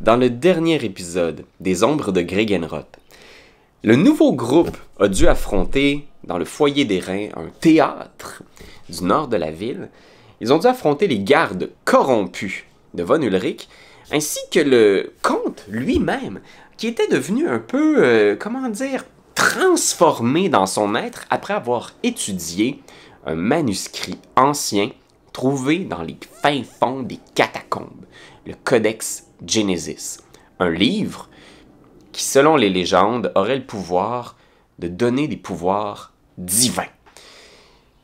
Dans le dernier épisode des Ombres de Gregenroth, le nouveau groupe a dû affronter, dans le foyer des reins, un théâtre du nord de la ville. Ils ont dû affronter les gardes corrompus de Von Ulrich, ainsi que le comte lui-même, qui était devenu un peu, transformé dans son être après avoir étudié un manuscrit ancien trouvé dans les fins fonds des catacombes, le Codex Genesis, un livre qui, selon les légendes, aurait le pouvoir de donner des pouvoirs divins.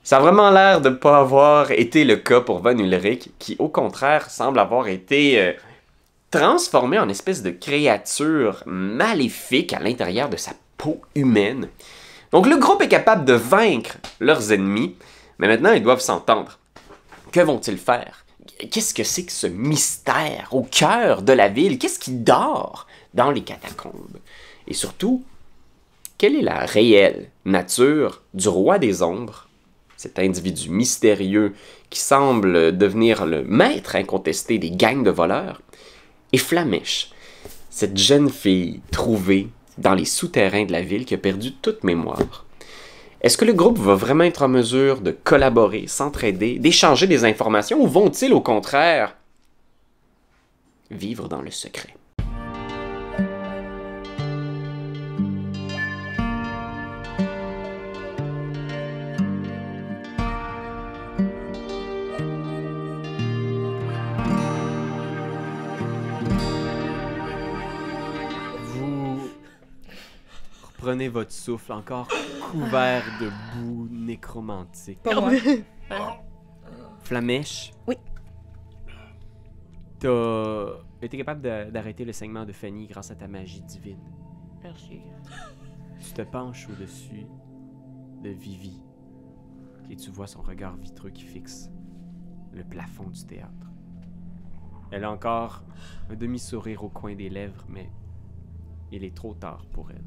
Ça a vraiment l'air de ne pas avoir été le cas pour Von Ulrich, qui, au contraire, semble avoir été transformé en espèce de créature maléfique à l'intérieur de sa peau humaine. Donc le groupe est capable de vaincre leurs ennemis, mais maintenant ils doivent s'entendre. Que vont-ils faire? Qu'est-ce que c'est que ce mystère au cœur de la ville? Qu'est-ce qui dort dans les catacombes? Et surtout, quelle est la réelle nature du roi des ombres, cet individu mystérieux qui semble devenir le maître incontesté des gangs de voleurs, et Flamèche, cette jeune fille trouvée dans les souterrains de la ville qui a perdu toute mémoire? Est-ce que le groupe va vraiment être en mesure de collaborer, s'entraider, d'échanger des informations, ou vont-ils au contraire vivre dans le secret? Prenez votre souffle, encore couvert de boue nécromantique. Pas moi. Flamèche? Oui. T'as été capable d'arrêter le saignement de Fanny grâce à ta magie divine. Merci. Tu te penches au-dessus de Vivi et tu vois son regard vitreux qui fixe le plafond du théâtre. Elle a encore un demi-sourire au coin des lèvres, mais il est trop tard pour elle.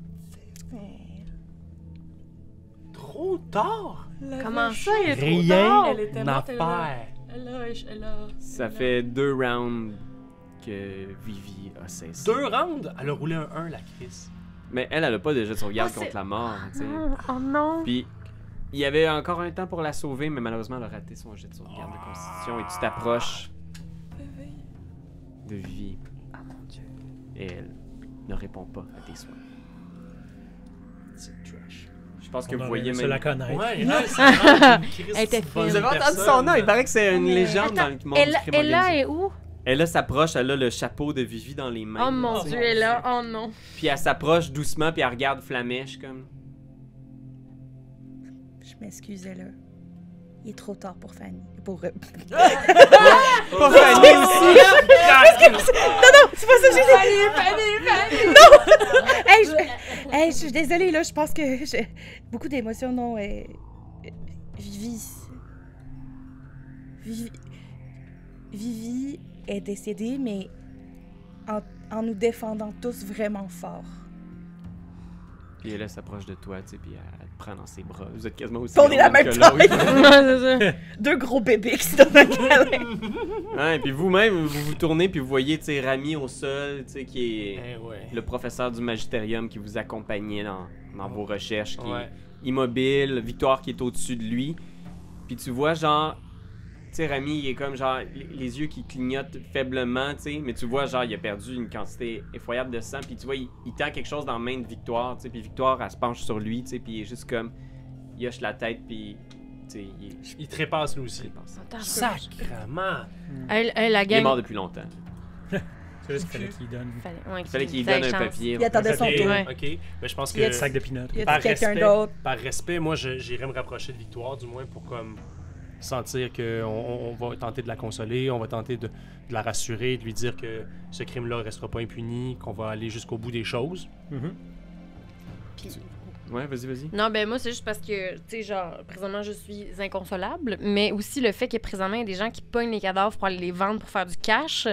Trop tard? Comment ça, il est trop Rien tard? Elle était morte, à faire. elle a... Ça fait 2 rounds que Vivi a cessé. 2 rounds? Elle a roulé un 1, la Chris. Mais elle a pas de jet de sauvegarde Oh, c'est- contre la mort, tu sais. Oh non. Puis, il y avait encore un temps pour la sauver, mais malheureusement, elle a raté son jet de sauvegarde de constitution et tu t'approches de Vivi. Oh mon Dieu. Et elle ne répond pas à tes soins. C'est trash. Je pense que On vous aurait voyez aimé se même... la connaître. Ouais, c'est vraiment une Chris Elle était bonne fine. Vous avez entendu personne. son nom? Il paraît que c'est une Mais- légende dans le monde du crime Ella organisé. est où? Elle s'approche, elle a le chapeau de Vivi dans les mains. Oh mon Dieu, Ella. Oh non. Puis elle s'approche doucement, puis elle regarde Flamèche comme... Je m'excuse, là. Il est trop tard pour Fanny. Pour... Pas Fanny aussi! C'est pas ça que j'ai dit! Non! Hey, je suis désolée, là. Je pense que j'ai beaucoup d'émotions, non. Vivi... Vivi est décédée, mais en nous défendant tous vraiment fort. Puis elle s'approche de toi, tu sais, puis elle te prend dans ses bras. Vous êtes quasiment aussi On est la grands même que taille! l'autre. C'est ça. Deux gros bébés qui se donnent un câlin. Ouais, puis vous-même, vous vous tournez, puis vous voyez, tu sais, Rami au sol, tu sais, qui est Eh ouais. le professeur du Magitérium qui vous accompagnait dans vos recherches, qui Ouais. est immobile, Victoire qui est au-dessus de lui. Puis tu vois, genre, tu sais, Rami, il est comme, genre, les yeux qui clignotent faiblement, tu sais, mais tu vois, genre, il a perdu une quantité effroyable de sang, puis tu vois, il tend quelque chose dans la main de Victoire, tu sais, puis Victoire, elle se penche sur lui, tu sais, puis il est juste comme, il hoche la tête, puis, tu sais, Il trépasse lui aussi. Sacrement! La Il est mort gang. depuis longtemps. C'est juste qu'il fallait qu'il donne Ouais, Il fallait qu'il ait donne un chance. papier. Il attendait son Ok, tour. Ouais. ok. Mais je pense Il y a que du un sac de peanuts. Y a par quelqu'un respect, d'autre? par respect, moi j'irais me rapprocher de Victoire, du moins pour comme sentir qu'on va tenter de la consoler, on va tenter de la rassurer, de lui dire que ce crime-là restera pas impuni, qu'on va aller jusqu'au bout des choses. Mhm. Puis, Ouais, vas-y. Non, ben moi, c'est juste parce que, tu sais, genre, présentement, je suis inconsolable, mais aussi le fait que présentement, il y a des gens qui pognent les cadavres pour aller les vendre pour faire du cash.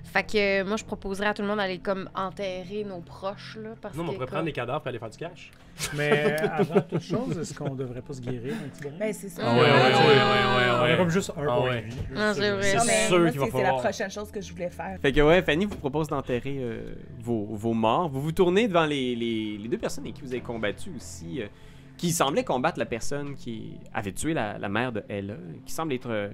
Fait que moi, je proposerais à tout le monde d'aller comme enterrer nos proches, là. Parce Non, mais on que, pourrait comme- prendre les cadavres et aller faire du cash. Mais avant toute chose, est-ce qu'on devrait pas se guérir un petit peu? Ben, c'est ça. Ah ouais, ouais, On est comme juste un Ah point ouais. de vie. Non, c'est vrai. Non, mais sûr moi, qu'il va c'est la falloir. prochaine chose que je voulais faire. Fait que ouais, Fanny vous propose d'enterrer vos morts. Vous vous tournez devant les deux personnes avec qui vous avez combattu aussi, qui semblaient combattre la personne qui avait tué la mère de Ella, qui semble être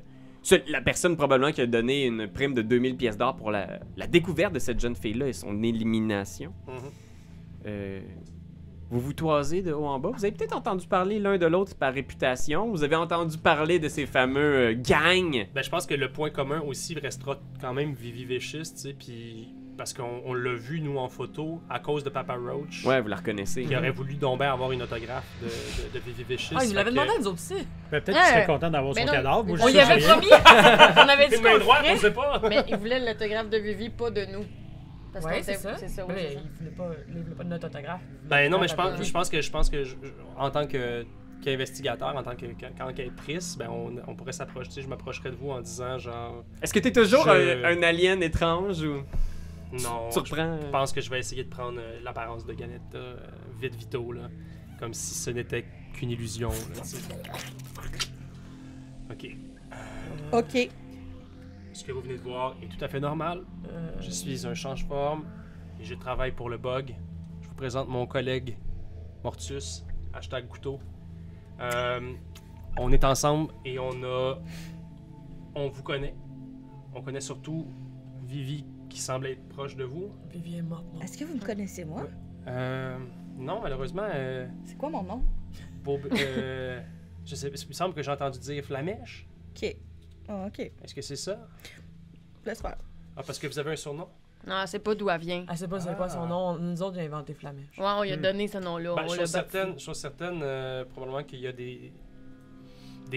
la personne probablement qui a donné une prime de 2000 pièces d'or pour la découverte de cette jeune fille-là et son élimination. Vous vous toisez de haut en bas. Vous avez peut-être entendu parler l'un de l'autre par réputation. Vous avez entendu parler de ces fameux gangs. Ben, je pense que le point commun aussi restera quand même Vivi Vicious, tu sais, puis parce qu'on l'a vu, nous, en photo, à cause de Papa Roach, Ouais, vous la reconnaissez. qui aurait voulu tomber avoir une autographe de Vivi Vicious. Ah, il nous l'avait Fait que- demandé à nous autres aussi. Ben, peut-être qu'il serait content d'avoir Mais son non, cadavre. Moi, on je y sais avait rien. promis! On avait dit Une main qu'on droite, on ferait, sait pas! mais il voulait l'autographe de Vivi, pas de nous. Parce Ouais, qu'on c'est était- ça. C'est ça, Mais oui, c'est ça. il voulait pas de notre autographe. Ben non, mais je Papa pense que en tant qu'investigateur, en tant qu'enquêtrice, ben on pourrait s'approcher, tu sais, je m'approcherais de vous en disant genre Est-ce que t'es toujours Je- un alien étrange ou non, tu reprends? je pense que je vais essayer de prendre l'apparence de Ganetta vite vito là, comme si ce n'était qu'une illusion là, tu sais. OK. OK. Ce que vous venez de voir est tout à fait normal. Je suis un change-forme et je travaille pour le bug. Je vous présente mon collègue Mortus, #couteau. On est ensemble et on vous connaît. On connaît surtout Vivi qui semble être proche de vous. Vivi est morte. non? Est-ce que vous me connaissez, moi? Non, malheureusement, C'est quoi mon nom? je sais, il me semble que j'ai entendu dire Flamèche. OK. Ah, OK. Est-ce que c'est ça? Laisse faire. Ah, parce que vous avez un surnom? Non, c'est pas d'où elle vient. Elle sait pas c'est quoi son nom. Nous autres, j'ai inventé Flamèche. Ouais, on lui a donné ce nom-là. Ben, on je l'a suis baptisé. certaine probablement qu'il y a des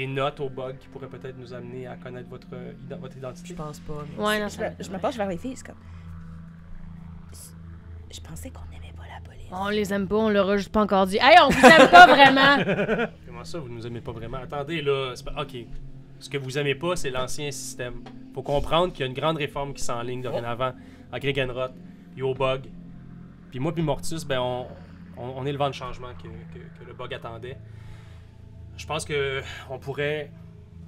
notes au bug qui pourraient peut-être nous amener à connaître votre Je identité. pense pas. mais- Ouais, non, Je me penche vers les filles, c'est comme... Je pensais qu'on n'aimait pas la police. On les aime pas, on leur a juste pas encore dit. Hey, on vous aime pas vraiment! Comment ça, vous nous aimez pas vraiment? Attendez, là, c'est pas... OK. Ce que vous aimez pas, c'est l'ancien système. Faut comprendre qu'il y a une grande réforme qui s'enligne dorénavant à Gregenroth, puis au bug. Puis moi puis Mortus, ben on est le vent de changement que le bug attendait. Je pense que on pourrait,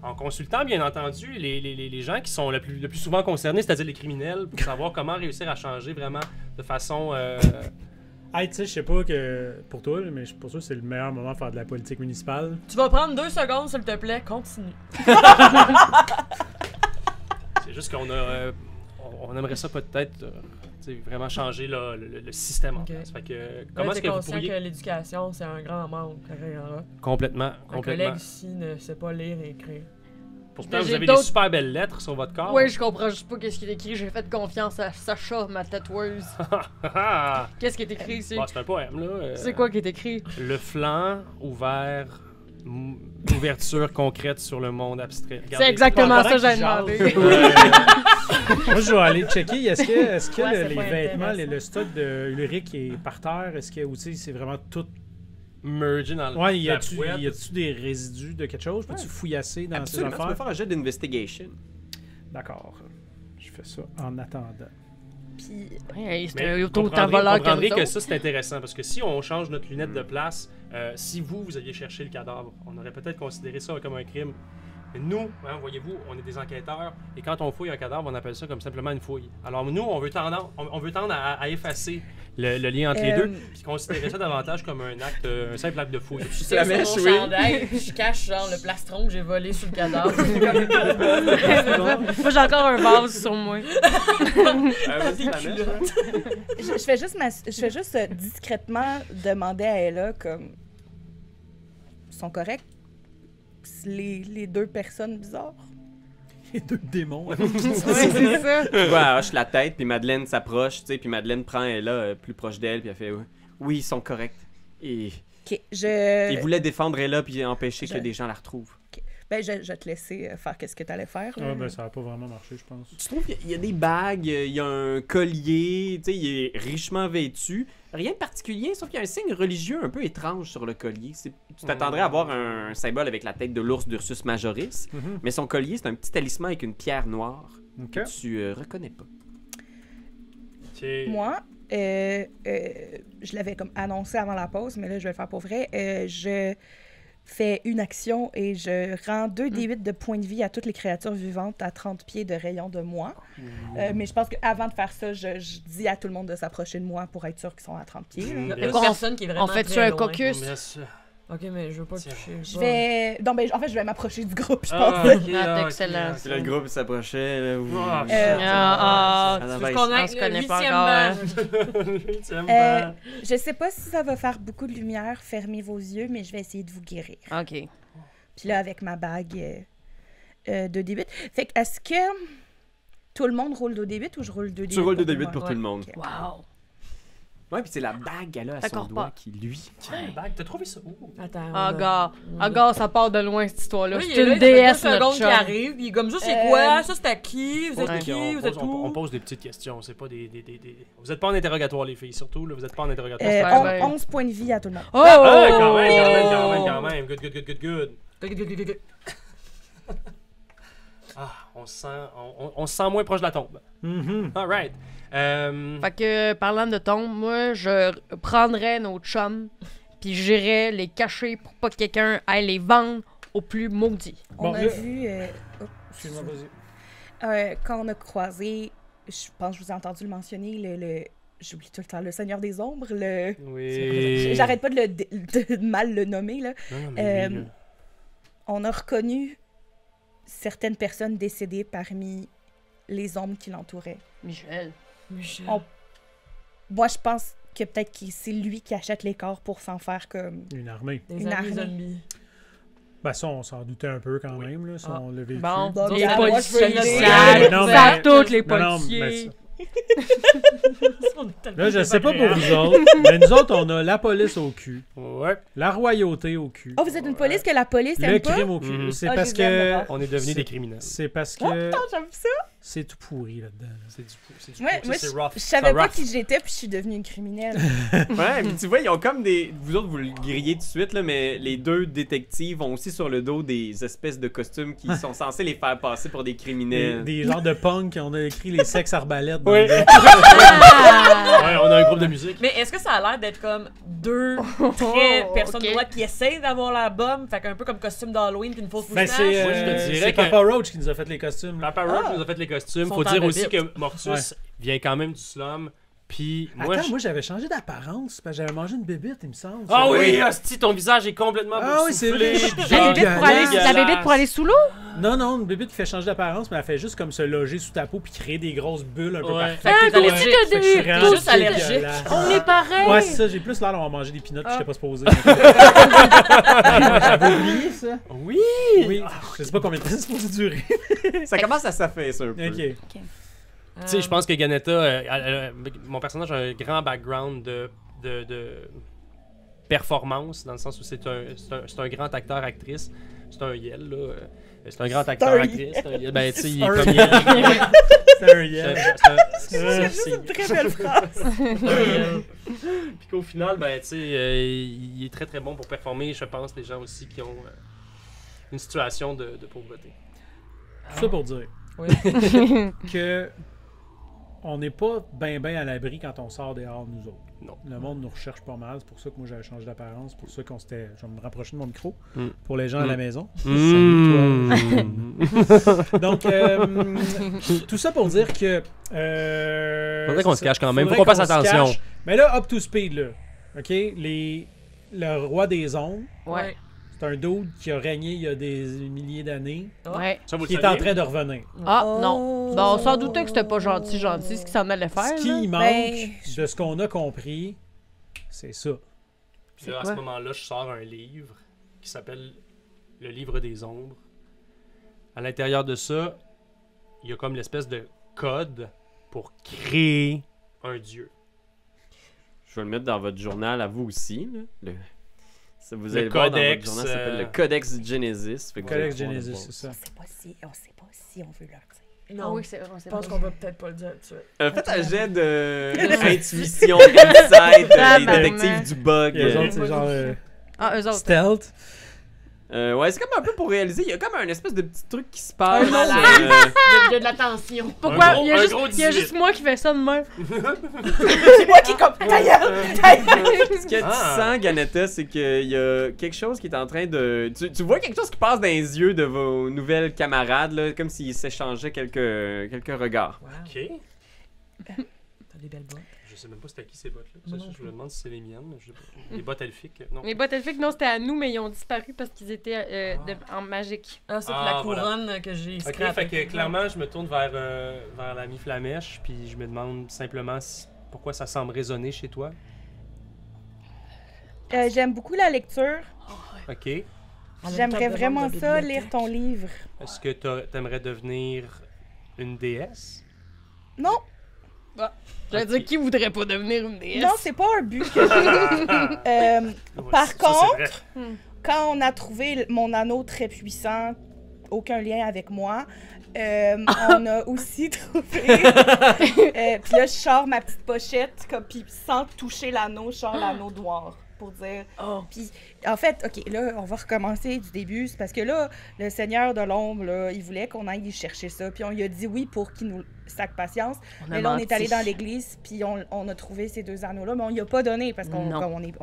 en consultant bien entendu les gens qui sont le plus souvent concernés, c'est-à-dire les criminels, pour savoir comment réussir à changer vraiment de façon... Hey, tu sais, je sais pas que pour toi, mais je suis pas sûr que c'est le meilleur moment de faire de la politique municipale. Tu vas prendre 2 secondes, s'il te plaît. Continue. C'est juste qu'on a... on aimerait ça peut-être... tu sais, vraiment changer là, le système en Ok. place. Fait que, Comment comment est-ce que vous conscient pourriez... que l'éducation, c'est un grand manque. Complètement, Un complètement. collègue ici ne sait pas lire et écrire. Pourtant, Mais vous j'ai avez des d'autres- super belles lettres sur votre corps. Ouais, je comprends juste pas qu'est-ce qui est écrit. J'ai fait confiance à Sacha, ma tatoueuse. Qu'est-ce qui est écrit ici? Bon, c'est un poème, là. C'est quoi qui est écrit? Le flanc ouvert, ouverture concrète sur le monde abstrait. Regardez. C'est exactement ça que j'ai Pendant qu'il demandé. Moi, je vais aller checker. Est-ce que Ouais, c'est les pas vêtements, intéressant. le stock de Ulrich est par terre? Est-ce que aussi c'est vraiment tout. Mergé dans Ouais, la y a-tu boîte. des résidus de quelque chose? Peux-tu fouillasser dans ces Absolument, tu peux affaires? faire un jet d'investigation. D'accord. Je fais ça en attendant. Puis, Ouais, c'est Mais un autant comprendrez- voleur que comprendrez nous que autres. ça, c'est intéressant, parce que si on change notre lunette de place, si vous aviez cherché le cadavre, on aurait peut-être considéré ça comme un crime. Mais nous, hein, voyez-vous, on est des enquêteurs, et quand on fouille un cadavre, on appelle ça comme simplement une fouille. Alors nous, on veut tendre à effacer le lien entre les deux, puis considérer ça davantage comme un acte, un simple acte de fouille. C'est la sur mèche, mon oui. chandail, puis je cache genre le plastron que j'ai volé sous le cadavre. Moi, j'ai encore un vase sur moi. Vas-y, la mèche, hein. je fais juste discrètement demander à Ella, comme... sont corrects? Les deux personnes bizarres? Les deux démons. Ouais, c'est ça. Tu vois, elle hoche la tête, puis Madeleine s'approche, tu sais, puis Madeleine prend elle là, plus proche d'elle, puis elle fait oui, ils sont corrects. Et OK, ils voulaient défendre Ella puis empêcher je- que des gens la retrouvent. Ben, je vais te laisser faire qu'est-ce que t'allais faire. là. Ah, ben, ça n'a pas vraiment marché, je pense. Tu trouves qu'il y a des bagues, il y a un collier, tu sais, il est richement vêtu. Rien de particulier, sauf qu'il y a un signe religieux un peu étrange sur le collier. Tu t'attendrais à voir un symbole avec la tête de l'ours d'Ursus Majoris, Mhm. mais son collier, c'est un petit talisman avec une pierre noire Ok. que tu reconnais pas. Ok. Moi, je l'avais comme annoncé avant la pause, mais là, je vais le faire pour vrai. Je fais une action et je rends 2 D8 de points de vie à toutes les créatures vivantes à 30 pieds de rayon de moi. Mais je pense qu'avant de faire ça, je dis à tout le monde de s'approcher de moi pour être sûr qu'ils sont à 30 pieds. là. Il y a Yes. pas personne qui est vraiment On fait-tu très un loin. caucus? Bien sûr. Ok, mais je veux pas le Tiens. toucher. Je vais... Non, ben, en fait, je vais m'approcher du groupe, je pense. Ah, ok, Ah, ok, excellent. ok. Puis là, le groupe s'approchait. Là, Ah, Ah, À la Tu baisse. veux qu'on On aille se le connaît pas 8e encore, hein. ban? Tiens, ben. Je sais pas si ça va faire beaucoup de lumière, fermez vos yeux, mais je vais essayer de vous guérir. OK. Puis là, avec ma bague de D8. Fait que, est-ce que tout le monde roule 2 D8 ou je roule 2 D8? Tu roules pour 2 tout le D8 pour monde? tout le monde. Ok. Wow. Ouais, puis c'est la bague qu'elle a à son D'accord, doigt pas. qui, lui... Tiens, bague, t'as trouvé ça où? Attends. Ah, gars, ça part de loin, cette histoire-là. Là, C'est une déesse, notre seconde qui chum. arrive, puis il est comme ça, c'est quoi? Ça, c'est à qui? Vous êtes Ouais. qui? On Vous êtes pose, où? on pose des petites questions, c'est pas des... Vous êtes pas en interrogatoire, les filles, surtout, là, vous êtes pas en interrogatoire. Ouais, ouais. 11 points de vie à tout le monde. Oh! Ah, quand même. Good. Ah, on se sent moins proche de la tombe. Mhm. Alright. Fait que, parlant de tombe, moi, je prendrais nos chums, puis j'irais les cacher pour pas que quelqu'un aille les vendre au plus maudit. On Bon, a là- vu... Excuse-moi, vas-y. quand on a croisé, je pense que je vous ai entendu le mentionner, j'oublie tout le temps, le Seigneur des Ombres, Oui. J'arrête pas de mal le nommer, là. Non, mais oui, là. On a reconnu certaines personnes décédées parmi les ombres qui l'entouraient. Michel. On- Moi, je pense que peut-être que c'est lui qui achète les corps pour s'en faire comme... Une armée. Des Une amis armée. zombies. Ben ça, on s'en doutait un peu quand même, là, si Ah. on l'a vécu. Bon, Bon, les ben, moi, je veux policiers le le dire. savent, Non, savent mais- tous les Non, non, policiers. mais là, je sais pas pour vous autres, mais nous autres, on a la police au cul, Ouais. la royauté au cul, Oh, vous êtes une police que la police le aime pas? crime au cul. Mhm. C'est Ah, parce je les aime que... d'abord. On est devenus C'est- des criminels. C'est parce Oh, que putain, j'aime ça! c'est tout pourri là-dedans. là. C'est du Ouais, moi, c'est rough. je savais C'est pas rough. qui j'étais, puis je suis devenue une criminelle. Ouais, mais tu vois, ils ont comme des... Vous autres, vous le grillez tout de suite, là, mais les deux détectives ont aussi sur le dos des espèces de costumes qui sont censés les faire passer pour des criminels. Des genres de punk, on a écrit les sexes arbalètes. dans Oui. le- Ah! Ouais, on a un groupe de musique. Mais est-ce que ça a l'air d'être comme deux très personnes ok. droites qui essayent d'avoir la bombe? Fait qu'un peu comme costume d'Halloween puis une fausse Ben, moustache? c'est Moi, je te dirais c'est que- Papa Roach qui nous a fait les costumes. là. Papa Roach nous a fait les costumes. Son Faut temps dire de aussi bite. que Mortus Ouais. vient quand même du slum. Puis moi, Attends, moi j'avais changé d'apparence, parce que j'avais mangé une bébite, il me semble. Ah Ça. oui, hostie, ton visage est complètement Ah oui, c'est boursouflé, vrai. puis La genre bébite pour aller, la dégueulasse. bébite pour aller sous l'eau? Non, non, une bébite qui fait changer d'apparence, mais elle fait juste comme se loger sous ta peau puis créer des grosses bulles un peu Ouais. partout. Fait que t'es toi allergique. aussi, t'as Fait que je suis des- vraiment juste allergique. dégueulasse. On est pareil! Ouais, c'est ça, j'ai plus l'air d'avoir mangé des peanuts puis Ah. j'étais pas supposé. J'avais oublié ça. Oui. Oui, je sais pas combien de temps c'est supposé durer. Ça commence à s'affaisser un peu. Ok. Tu sais, je pense que Ganetta, mon personnage a un grand background de performance, dans le sens où c'est un grand acteur-actrice. C'est un Yel, là. C'est un grand acteur-actrice. C'est un Yel. Ben, tu sais, il est Un comme Yel. Yel. C'est un Yel. C'est une très belle phrase. Puis qu'au final, ben, tu sais, il est très très bon pour performer. Je pense les gens aussi qui ont une situation de pauvreté. Tout ça pour dire Oui. que on n'est pas ben à l'abri quand on sort dehors, nous autres. Non. Le monde nous recherche pas mal. C'est pour ça que moi, j'avais changé d'apparence. C'est pour ça qu'on s'était... Je vais me rapprocher de mon micro Mm. pour les gens à la maison. Mmh. Donc, tout ça pour dire que... Faudrait qu'on c'est se ça. cache quand même. Faut Faudrait qu'on fasse se attention. cache. Mais là, up to speed, là. OK? Le roi des ombres, Ouais. c'est un dude qui a régné il y a des milliers d'années, Ouais. Ça, vous le qui est en saviez? train de revenir. Ah, Oh. non. Bon, on s'en doutait que c'était pas gentil, ce qu'il s'en allait faire. Ce qui là. manque, Ben, de ce qu'on a compris, c'est ça. Puis là, à quoi? ce moment-là, je sors un livre qui s'appelle Le Livre des Ombres. À l'intérieur de ça, il y a comme l'espèce de code pour créer un dieu. Je vais le mettre dans votre journal à vous aussi. Là. Ça, vous Le allez voir dans votre codex, journal, ça s'appelle le Codex Genesis. Fait que vous allez Codex pouvoir le Genesis, voir. c'est ça. On sait pas si on veut leur dire. Non, Ah oui, c'est vrai. je pense qu'on va peut-être pas le dire tout de suite. Faites un jet de intuition, insight, les détectives du bug. Et eux autres, c'est genre Ah, eux autres. stealth. Ouais, c'est comme un peu pour réaliser. Il y a comme un espèce de petit truc qui se passe. Un malade. Il y a de la tension. Pourquoi? Un gros- il y a un juste, gros il y a 18. juste moi qui fais ça de même. C'est moi qui comme ta gueule! Ce que tu sens, Ganetta, c'est qu'il y a quelque chose qui est en train de... Tu vois quelque chose qui passe dans les yeux de vos nouvelles camarades, là, comme s'ils s'échangeaient quelques regards. Wow, Ok. t'as des belles bottes. Je sais même pas c'était à qui ces bottes-là. Moi Ça, non je me demande si c'est les miennes. Mais je sais pas. Les bottes elfiques, non. Les bottes elfiques, non, c'était à nous, mais ils ont disparu parce qu'ils étaient en magique. Ah, c'est Ah, la voilà. couronne que j'ai Ok, scrappée. fait que clairement, je me tourne vers l'ami Flamèche, puis je me demande simplement pourquoi ça semble résonner chez toi. J'aime beaucoup la lecture. Ok. Elle a une J'aimerais table de vraiment vente de ça, bibliothèque. lire ton livre. Est-ce que t'aimerais devenir une déesse? Non, J'allais dire, qui voudrait pas devenir une déesse? non, c'est pas un but que j'ai. Ouais, Par ça, c'est contre, vrai. quand on a trouvé mon anneau très puissant, aucun lien avec moi, on a aussi trouvé. Puis là, je sors ma petite pochette, comme, puis sans toucher l'anneau, je sors l'anneau noir. Pour dire. Puis, en fait, OK, là, on va recommencer du début. C'est parce que là, le Seigneur de l'ombre, là, il voulait qu'on aille chercher ça. Puis on lui a dit oui pour qu'il nous saque patience. Mais là, on est allé dans l'église, puis on a trouvé ces deux anneaux-là, mais on y a pas donné parce qu'on Non. comme on est.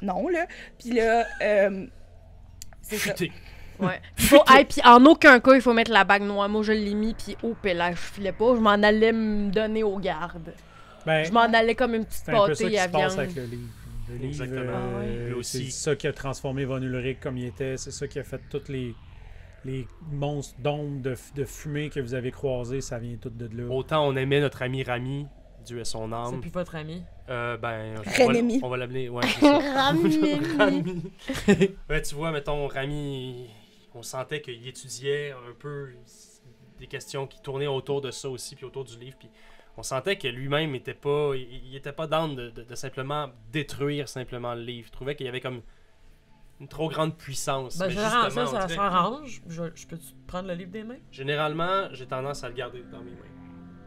Non, là. Puis là, c'est ça. Putain. Ouais. Puis en aucun cas, il faut mettre la bague noire. Moi, je l'ai mis, puis au pélage, je filais pas. Je m'en allais me donner aux gardes. Ben, Je m'en allais comme une petite c'est un peu ça pâtée qui à se passe viande. avec le livre. Le livre, Exactement. Ah ouais. Lui c'est aussi. ça qui a transformé Von Ulrich comme il était. C'est ça qui a fait tous les monstres d'ombre, de fumée que vous avez croisés. Ça vient tout de là. Autant on aimait notre ami Rami, Dieu est son C'est âme. plus votre ami. Ben, Rénémi. on va l'appeler. Ouais, c'est ça. Rami. Rami. Ouais, tu vois, mettons, Rami, on sentait qu'il étudiait un peu des questions qui tournaient autour de ça aussi, puis autour du livre, puis on sentait que lui-même était pas, il était pas down de simplement détruire simplement le livre. Il trouvait qu'il y avait comme une trop grande puissance. Ben, Mais généralement, justement, on ça dirait- s'arrange. Je peux-tu prendre le livre des mains? Généralement, j'ai tendance à le garder dans mes mains.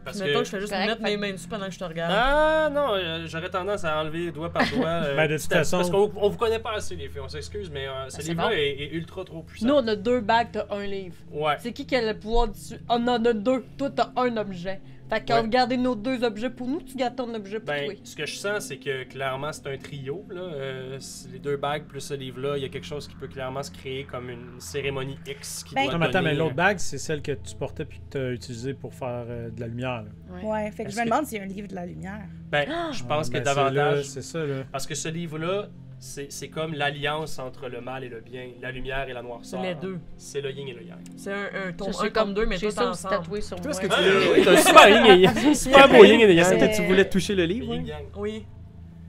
Parce Puis mettons que... que je fais juste Correct, mettre fait- mes mains dessus pendant que je te regarde. Ah non, j'aurais tendance à enlever doigt par doigt. Ben, de toute petit à petit, façon- Parce qu'on vous connaît pas assez, les filles, on s'excuse, mais ce c'est livre-là bon. est ultra trop puissant. Nous, on a 2 bagues, t'as un livre. Ouais. C'est qui a le pouvoir dessus? On en a 2. Toi, t'as un objet. Fait qu'on Ouais. va garder nos 2 objets pour nous, tu gardes ton objet pour Ben, toi. ce que je sens, c'est que clairement, c'est un trio. Là. C'est les 2 bagues plus ce livre-là, il y a quelque chose qui peut clairement se créer comme une cérémonie X qui Ben- doit Non, mais attends, mais donner... l'autre bague, c'est celle que tu portais puis que tu as utilisée pour faire de la lumière. Là. Ouais, fait que je Est-ce me que- demande s'il y a un livre de la lumière. Ben, je pense que Ben, davantage... C'est ça, là. Parce que ce livre-là, c'est comme l'alliance entre le mal et le bien, la lumière et la noirceur. C'est les deux. C'est le yin et le yang. C'est un ton Je sais 1 comme 2, mais j'ai tout ça aussi ensemble. tatoué sur Toi, moi. est-ce que tu Ah, voulais... oui, t'as un super yin et yang. Super beau yin et yang. Est-ce que tu voulais toucher le Le livre? yin Oui? yang. Oui,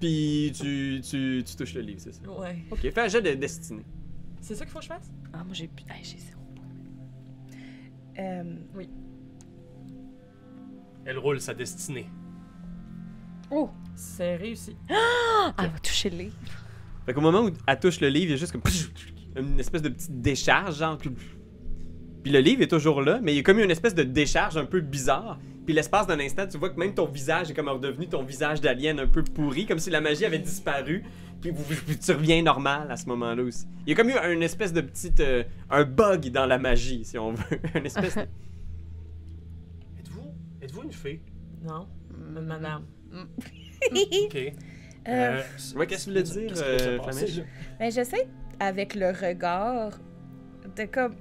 Puis tu touches le livre, c'est ça? ouais. Ok, fais un jet de destinée. C'est ça qu'il faut que je fasse? Ah, moi, j'ai plus. Hey, j'ai 0. Elle roule sa destinée. Oh! C'est réussi. Ah, elle va toucher le livre. Fait qu'au moment où elle touche le livre, il y a juste comme une espèce de petite décharge, genre. Puis le livre est toujours là, mais il y a comme une espèce de décharge un peu bizarre. Puis l'espace d'un instant, tu vois que même ton visage est comme redevenu ton visage d'alien un peu pourri, comme si la magie avait disparu. Puis tu reviens normal à ce moment-là aussi. Il y a comme eu une espèce de petite... un bug dans la magie, si on veut. Une espèce de... Êtes-vous une fée? Non, madame. Ok. Ouais, qu'est-ce que tu voulais dire, qu'est-ce qui va se passer, Flamèche? là? Ben, j'essaie, avec le regard, de comme.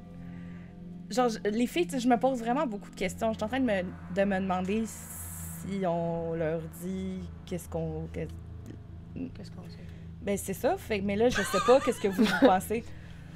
Genre, les filles, tu sais, je me pose vraiment beaucoup de questions. Je suis en train de me demander si on leur dit qu'est-ce qu'on. Qu'est-ce qu'on sait? Ben, c'est ça. Fait, mais là, je sais pas qu'est-ce que vous pensez.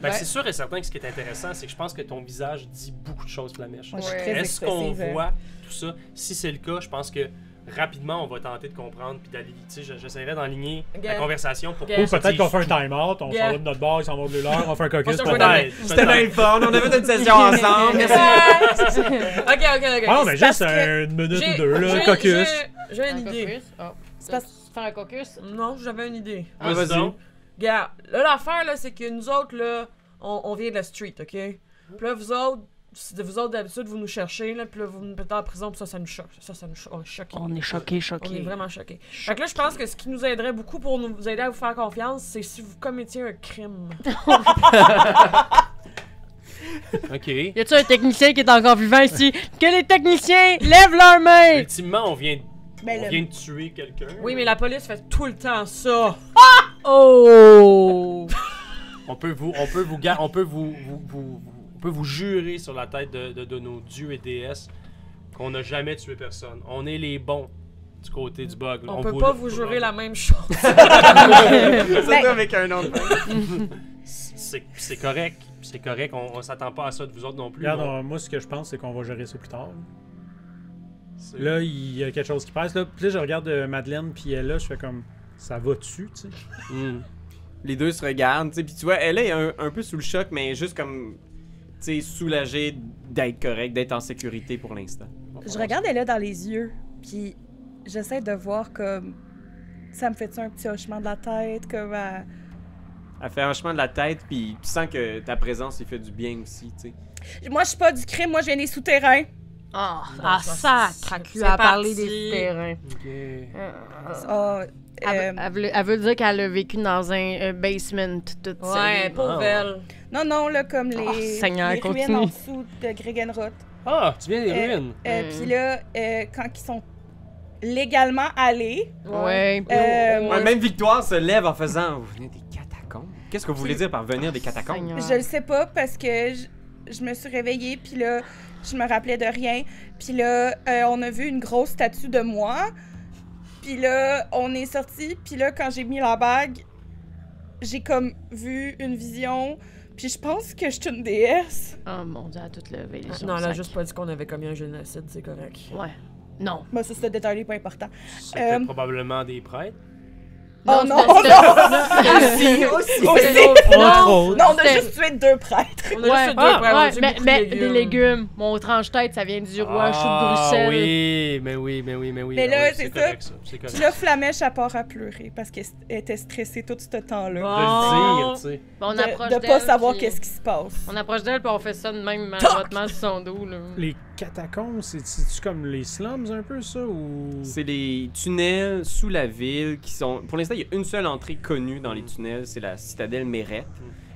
Ben, Ouais. c'est sûr et certain que ce qui est intéressant, c'est que je pense que ton visage dit beaucoup de choses, Flamèche. Moi, je suis Ouais. très Est-ce qu'on expressive. voit tout ça? Si c'est le cas, je pense que rapidement, on va tenter de comprendre puis d'aller, tu sais, j'essaierai d'enligner la Gars. conversation pour Gars. qu'on Ou se peut-être dise qu'on fait un tout. time-out, on Yeah. s'en va de notre bar, ils s'en vont de leur, on fait un caucus. On se pour- rejoint Peut-être, C'était bien le fun, on avait fait une session ensemble. Merci. Ok. Ah non, mais parce juste que une minute J'ai- ou deux, là, j'ai- caucus. J'ai une Un idée. caucus? Oh. C'est parce- Faire un caucus? Non, j'avais une idée. Vas-y Vas-y. donc. Regarde, là, l'affaire, là, c'est que nous autres, là, on vient de la street, OK? Puis là, vous autres, d'habitude, vous nous cherchez, là, puis là, vous nous mettez en prison, puis ça nous choque. Ça nous choque. On est choqués. On est choqués. On est vraiment choqués. Fait que là, je pense que ce qui nous aiderait beaucoup pour vous aider à vous faire confiance, c'est si vous commettiez un crime. OK. Y a-tu un technicien qui est encore vivant ici? Que les techniciens lèvent leurs mains! Ultimement, on vient Ben, de tuer quelqu'un. Oui, mais la police fait tout le temps ça. Oh! On peut vous jurer sur la tête de nos dieux et déesses qu'on n'a jamais tué personne. On est les bons du côté du bug. On peut pas vous jurer la même chose. Surtout avec un nom de C'est correct. C'est correct. On s'attend pas à ça de vous autres non plus. Regarde, moi, ce que je pense, c'est qu'on va gérer ça plus tard. Là, il y a quelque chose qui passe. Là, puis là, je regarde Madeleine, puis elle là, je fais comme, ça va dessus, tu sais. Les deux se regardent, tu sais, puis tu vois, elle est un peu sous le choc, mais juste comme, tu sais, soulagée d'être correcte, d'être en sécurité pour l'instant. Je regarde elle là dans les yeux, puis j'essaie de voir comme... Ça me fait-tu un petit hochement de la tête, comme... Elle fait un hochement de la tête, puis tu sens que ta présence lui fait du bien aussi, tu sais. Moi, je suis pas du crime, moi, je viens des souterrains. Ça craque c'est à parler parti. des terrains. Elle veut dire qu'elle a vécu dans un basement toute sa Ouais, vie. pauvre elle. Non, là, comme les, Seigneur, les ruines continue. en dessous de Gregenroth. Ah, tu viens des ruines. Puis là, quand ils sont légalement allés... Ouais. Même Victoire se lève en faisant, vous venez des catacombes? Qu'est-ce que vous voulez dire par venir des catacombes? Seigneur. Je le sais pas parce que je me suis réveillée, puis là, je me rappelais de rien. Puis là, on a vu une grosse statue de moi. Puis là, on est sorti. Puis là, quand j'ai mis la bague, j'ai comme vu une vision. Puis je pense que je suis une déesse. Oh mon Dieu, elle a tout levé les gens. Non, elle a juste pas dit qu'on avait commis un génocide, c'est correct. Ouais. Non. Moi, ça, ce détail-là pas important. C'était probablement des prêtres. Oh non, c'était- aussi. Entre autres. Non, on a juste tué 2 prêtres. On a juste fait deux prêtres, on a tué beaucoup de mais légumes. des légumes. Mon tranche-tête, ça vient du roi chou de Bruxelles. Oui, mais oui. Mais là, oui, c'est correct, ça. C'est correct. Puis là, Flamèche, elle part à pleurer parce qu'elle était stressée tout ce temps-là. De le dire, tu sais. On De approche pas d'elle, savoir puis- qu'est-ce qui se passe. On approche d'elle, puis on fait ça de même maladroitement sur son dos, là. Les catacombes, c'est-tu comme les slums un peu, ça, ou... C'est des tunnels sous la ville qui sont... Pour l'instant, il y a une seule entrée connue dans les tunnels, c'est la citadelle Mérette,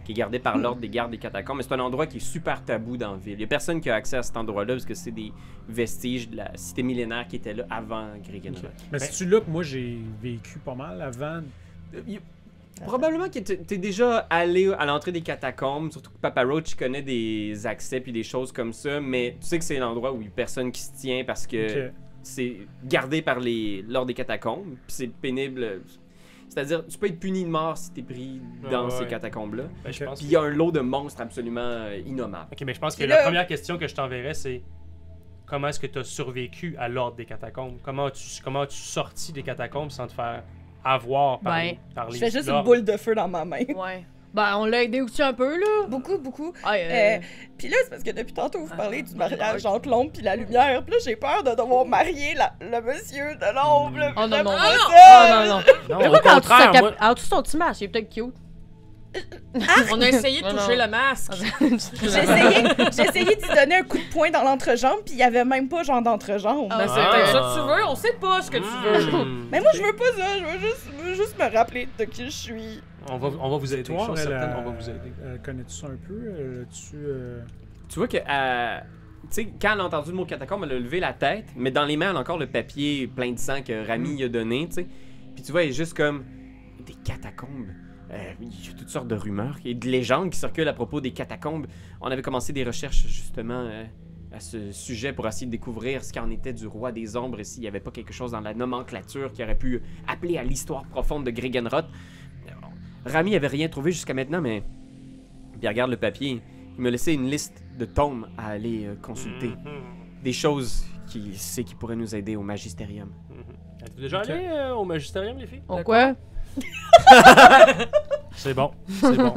qui est gardée par l'ordre des gardes des catacombes. Mais c'est un endroit qui est super tabou dans la ville. Il y a personne qui a accès à cet endroit-là parce que c'est des vestiges de la cité millénaire qui était là avant Gregenroth. Mais c'est-tu là que moi, j'ai vécu pas mal avant... Probablement que t'es déjà allé à l'entrée des catacombes, surtout que Papa Roach connaît des accès puis des choses comme ça, mais tu sais que c'est l'endroit où il y a personne qui se tient parce que Ok. c'est gardé par l'ordre des catacombes, puis c'est pénible. C'est-à-dire, tu peux être puni de mort si t'es pris dans Ouais, ces ouais. catacombes-là. Ben, je pense Puis il y a un lot de monstres absolument innommables. Ok, mais je pense que Puis la là- première question que je t'enverrais, c'est comment est-ce que tu as survécu à l'ordre des catacombes? Comment as-tu sorti des catacombes sans te faire avoir par, Ben, par les Je fais juste une l'ordre? boule de feu dans ma main. Ouais. Ben, on l'a aidé aussi un peu, là. Beaucoup. Ah, Puis là, c'est parce que depuis tantôt, vous parlez du mariage entre l'ombre puis la lumière. Puis là, j'ai peur de devoir marier le monsieur de l'ombre. là. Oh non, non, non. J'aime Oh pas non, non. Non, Mais au moi, quand tu contraire, moi... en dessous de son petit masque, il est peut-être cute. On a essayé de Non, toucher non. le masque. J'ai essayé d'y donner un coup de poing dans l'entrejambe, puis il y avait même pas genre d'entrejambe. Ah, Ben, c'est peut-être ça que tu veux, on sait pas ce que tu veux. Mais moi, je veux pas ça. Je veux juste me rappeler de qui je suis. On va vous aider. Je suis Toi, certain qu'on va vous aider. connais-tu ça un peu? Tu vois que, tu sais, quand elle a entendu le mot catacombe, elle a levé la tête, mais dans les mains, elle a encore le papier plein de sang que Rami lui a donné, tu sais. Puis tu vois, elle est juste comme des catacombes. Il y a toutes sortes de rumeurs et de légendes qui circulent à propos des catacombes. On avait commencé des recherches justement à ce sujet pour essayer de découvrir ce qu'en était du roi des ombres et s'il n'y avait pas quelque chose dans la nomenclature qui aurait pu appeler à l'histoire profonde de Gregenroth. Rami avait rien trouvé jusqu'à maintenant, mais puis regarde le papier. Il m'a laissé une liste de tomes à aller consulter. Des choses qu'il sait qui pourraient nous aider au Magisterium. Êtes-vous déjà allé au Magisterium, les filles? Pourquoi? C'est bon, c'est bon.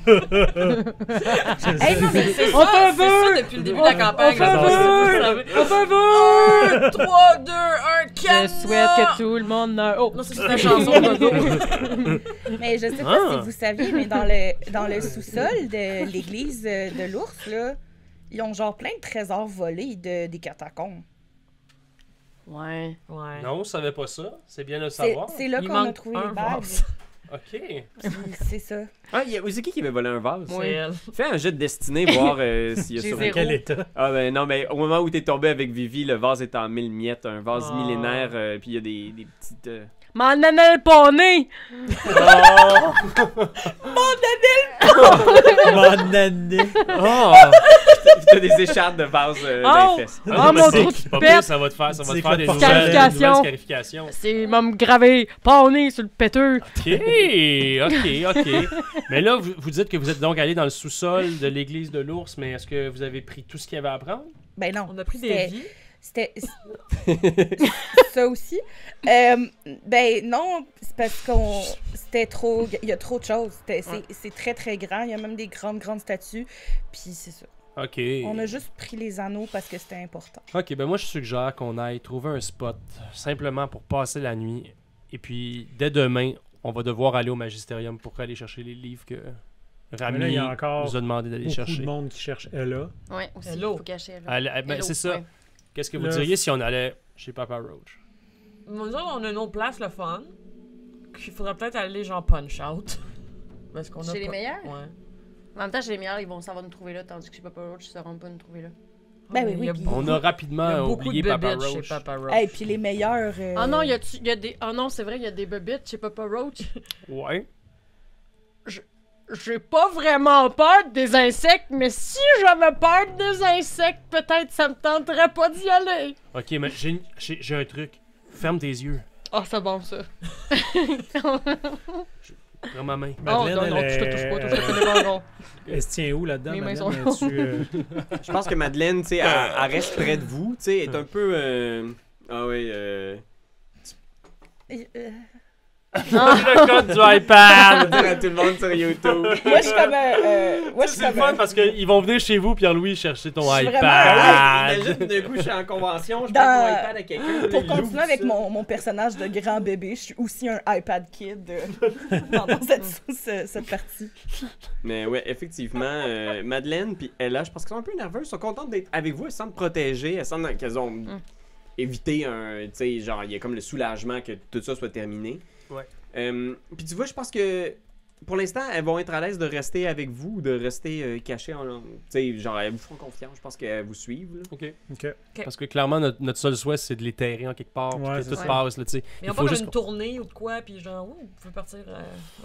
Hey, non, mais C'est On ça, fait un c'est vœu! ça depuis le début de la campagne. fait un vœu! On fait un vœu! 3, 2, 1, Je canne! souhaite que tout le monde meure. Oh! Non, c'est la chanson de Mais je sais pas si vous saviez, mais dans le sous-sol de l'église de l'ours, là, ils ont genre plein de trésors volés des catacombes. Ouais. Ouais. Non, on savait pas ça. C'est bien de le C'est savoir. c'est là Il qu'on a manque trouvé un les bagues. vase. Ok. Puis c'est ça. Ah, c'est qui avait volé un vase? C'est elle. Fais un jet de destinée, voir s'il y a J'ai sur zéro. Quel état? Ah ben non, mais au moment où t'es tombé avec Vivi, le vase est en 1000 miettes, un vase Oh. millénaire, puis il y a des petites... M'en annelle poney! Mon année! Oh! Puis t'as des écharpes de vase dans les fesses. Ah, mon trou C'est de pas pire, pète! ça va te faire, ça va te C'est faire quoi des de nouvelles scarification? scarifications. C'est m'a me gravé poney sur le péteux. Ok. Mais là, vous dites que vous êtes donc allé dans le sous-sol de l'église de l'ours, mais est-ce que vous avez pris tout ce qu'il y avait à prendre? Ben non. On a pris des C'était- vies. C'était ça aussi. Ben non, c'est parce qu'on c'était trop. Il y a trop de choses. C'est très très grand. Il y a même des grandes statues. Puis c'est ça. Ok. On a juste pris les anneaux parce que c'était important. Ok, ben moi je suggère qu'on aille trouver un spot simplement pour passer la nuit. Et puis dès demain, on va devoir aller au magistérium pour aller chercher les livres que Mais là, Rami il y a encore nous a demandé d'aller beaucoup chercher. de monde qui cherche Ella. Ouais, aussi. Hello. Faut cacher. Là. Ben, Hello, c'est ça. ouais. Qu'est-ce que vous Là, diriez si on allait chez Papa Roach? Nous autres, on a une autre place, le fun. Qu'il faudrait peut-être aller genre punch out. Parce qu'on a Chez les pas- meilleurs? Ouais. En même temps, chez les meilleurs, ils vont savoir nous trouver là, tandis que chez Papa Roach, ils sauront pas nous trouver là. Ben oui, Il y a oui, puis- beaucoup- On a il y a rapidement beaucoup oublié de Papa bébites chez Roach. Papa Roach. Hey, puis les meilleurs. Ah non, il y a des. Ah non, c'est vrai, il y a des bebites chez Papa Roach. Ouais. J'ai pas vraiment peur des insectes, mais si j'avais peur des insectes, peut-être ça me tenterait pas d'y aller. Ok, mais j'ai un truc. Ferme tes yeux. Ah, c'est bon ça. Prends ma main. Oh, Madeleine, non, non, elle tu te est- touches pas, je te connais pas encore. Elle se tient où là-dedans, Mes mains Madeleine? sont- Es-tu, Je pense que Madeleine, tu sais, elle reste près de vous, tu sais, est un peu... Ah oui, Le code du iPad! dire à tout le monde sur YouTube. Moi, je suis comme. Moi, je suis C'est le comme. fun parce qu'ils vont venir chez vous, Pierre-Louis, chercher ton Je suis vraiment- iPad. Imagine, d'un coup, je suis en convention, je Dans- prends mon iPad à quelqu'un. Pour là, il continuer ouvre avec ça. mon personnage de grand bébé, je suis aussi un iPad kid pendant cette partie. Mais ouais, effectivement, Madeleine puis Ella, je pense qu'elles sont un peu nerveuses, elles sont contentes d'être avec vous, elles se sentent protégées, elles sentent qu'elles ont évité un, tu sais, genre, il y a comme le soulagement que tout ça soit terminé. Ouais. Puis tu vois, je pense que pour l'instant, elles vont être à l'aise de rester avec vous, de rester cachées, tu sais, genre, elles vous font confiance, je pense qu'elles vous suivent. Là. Ok. OK. Parce que clairement, notre seul souhait, c'est de les terrer en quelque part, puis Ouais, que c'est tout ça. passe, là, tu sais. Mais Il on faut peut juste une tournée ou de quoi, puis genre, vous pouvez partir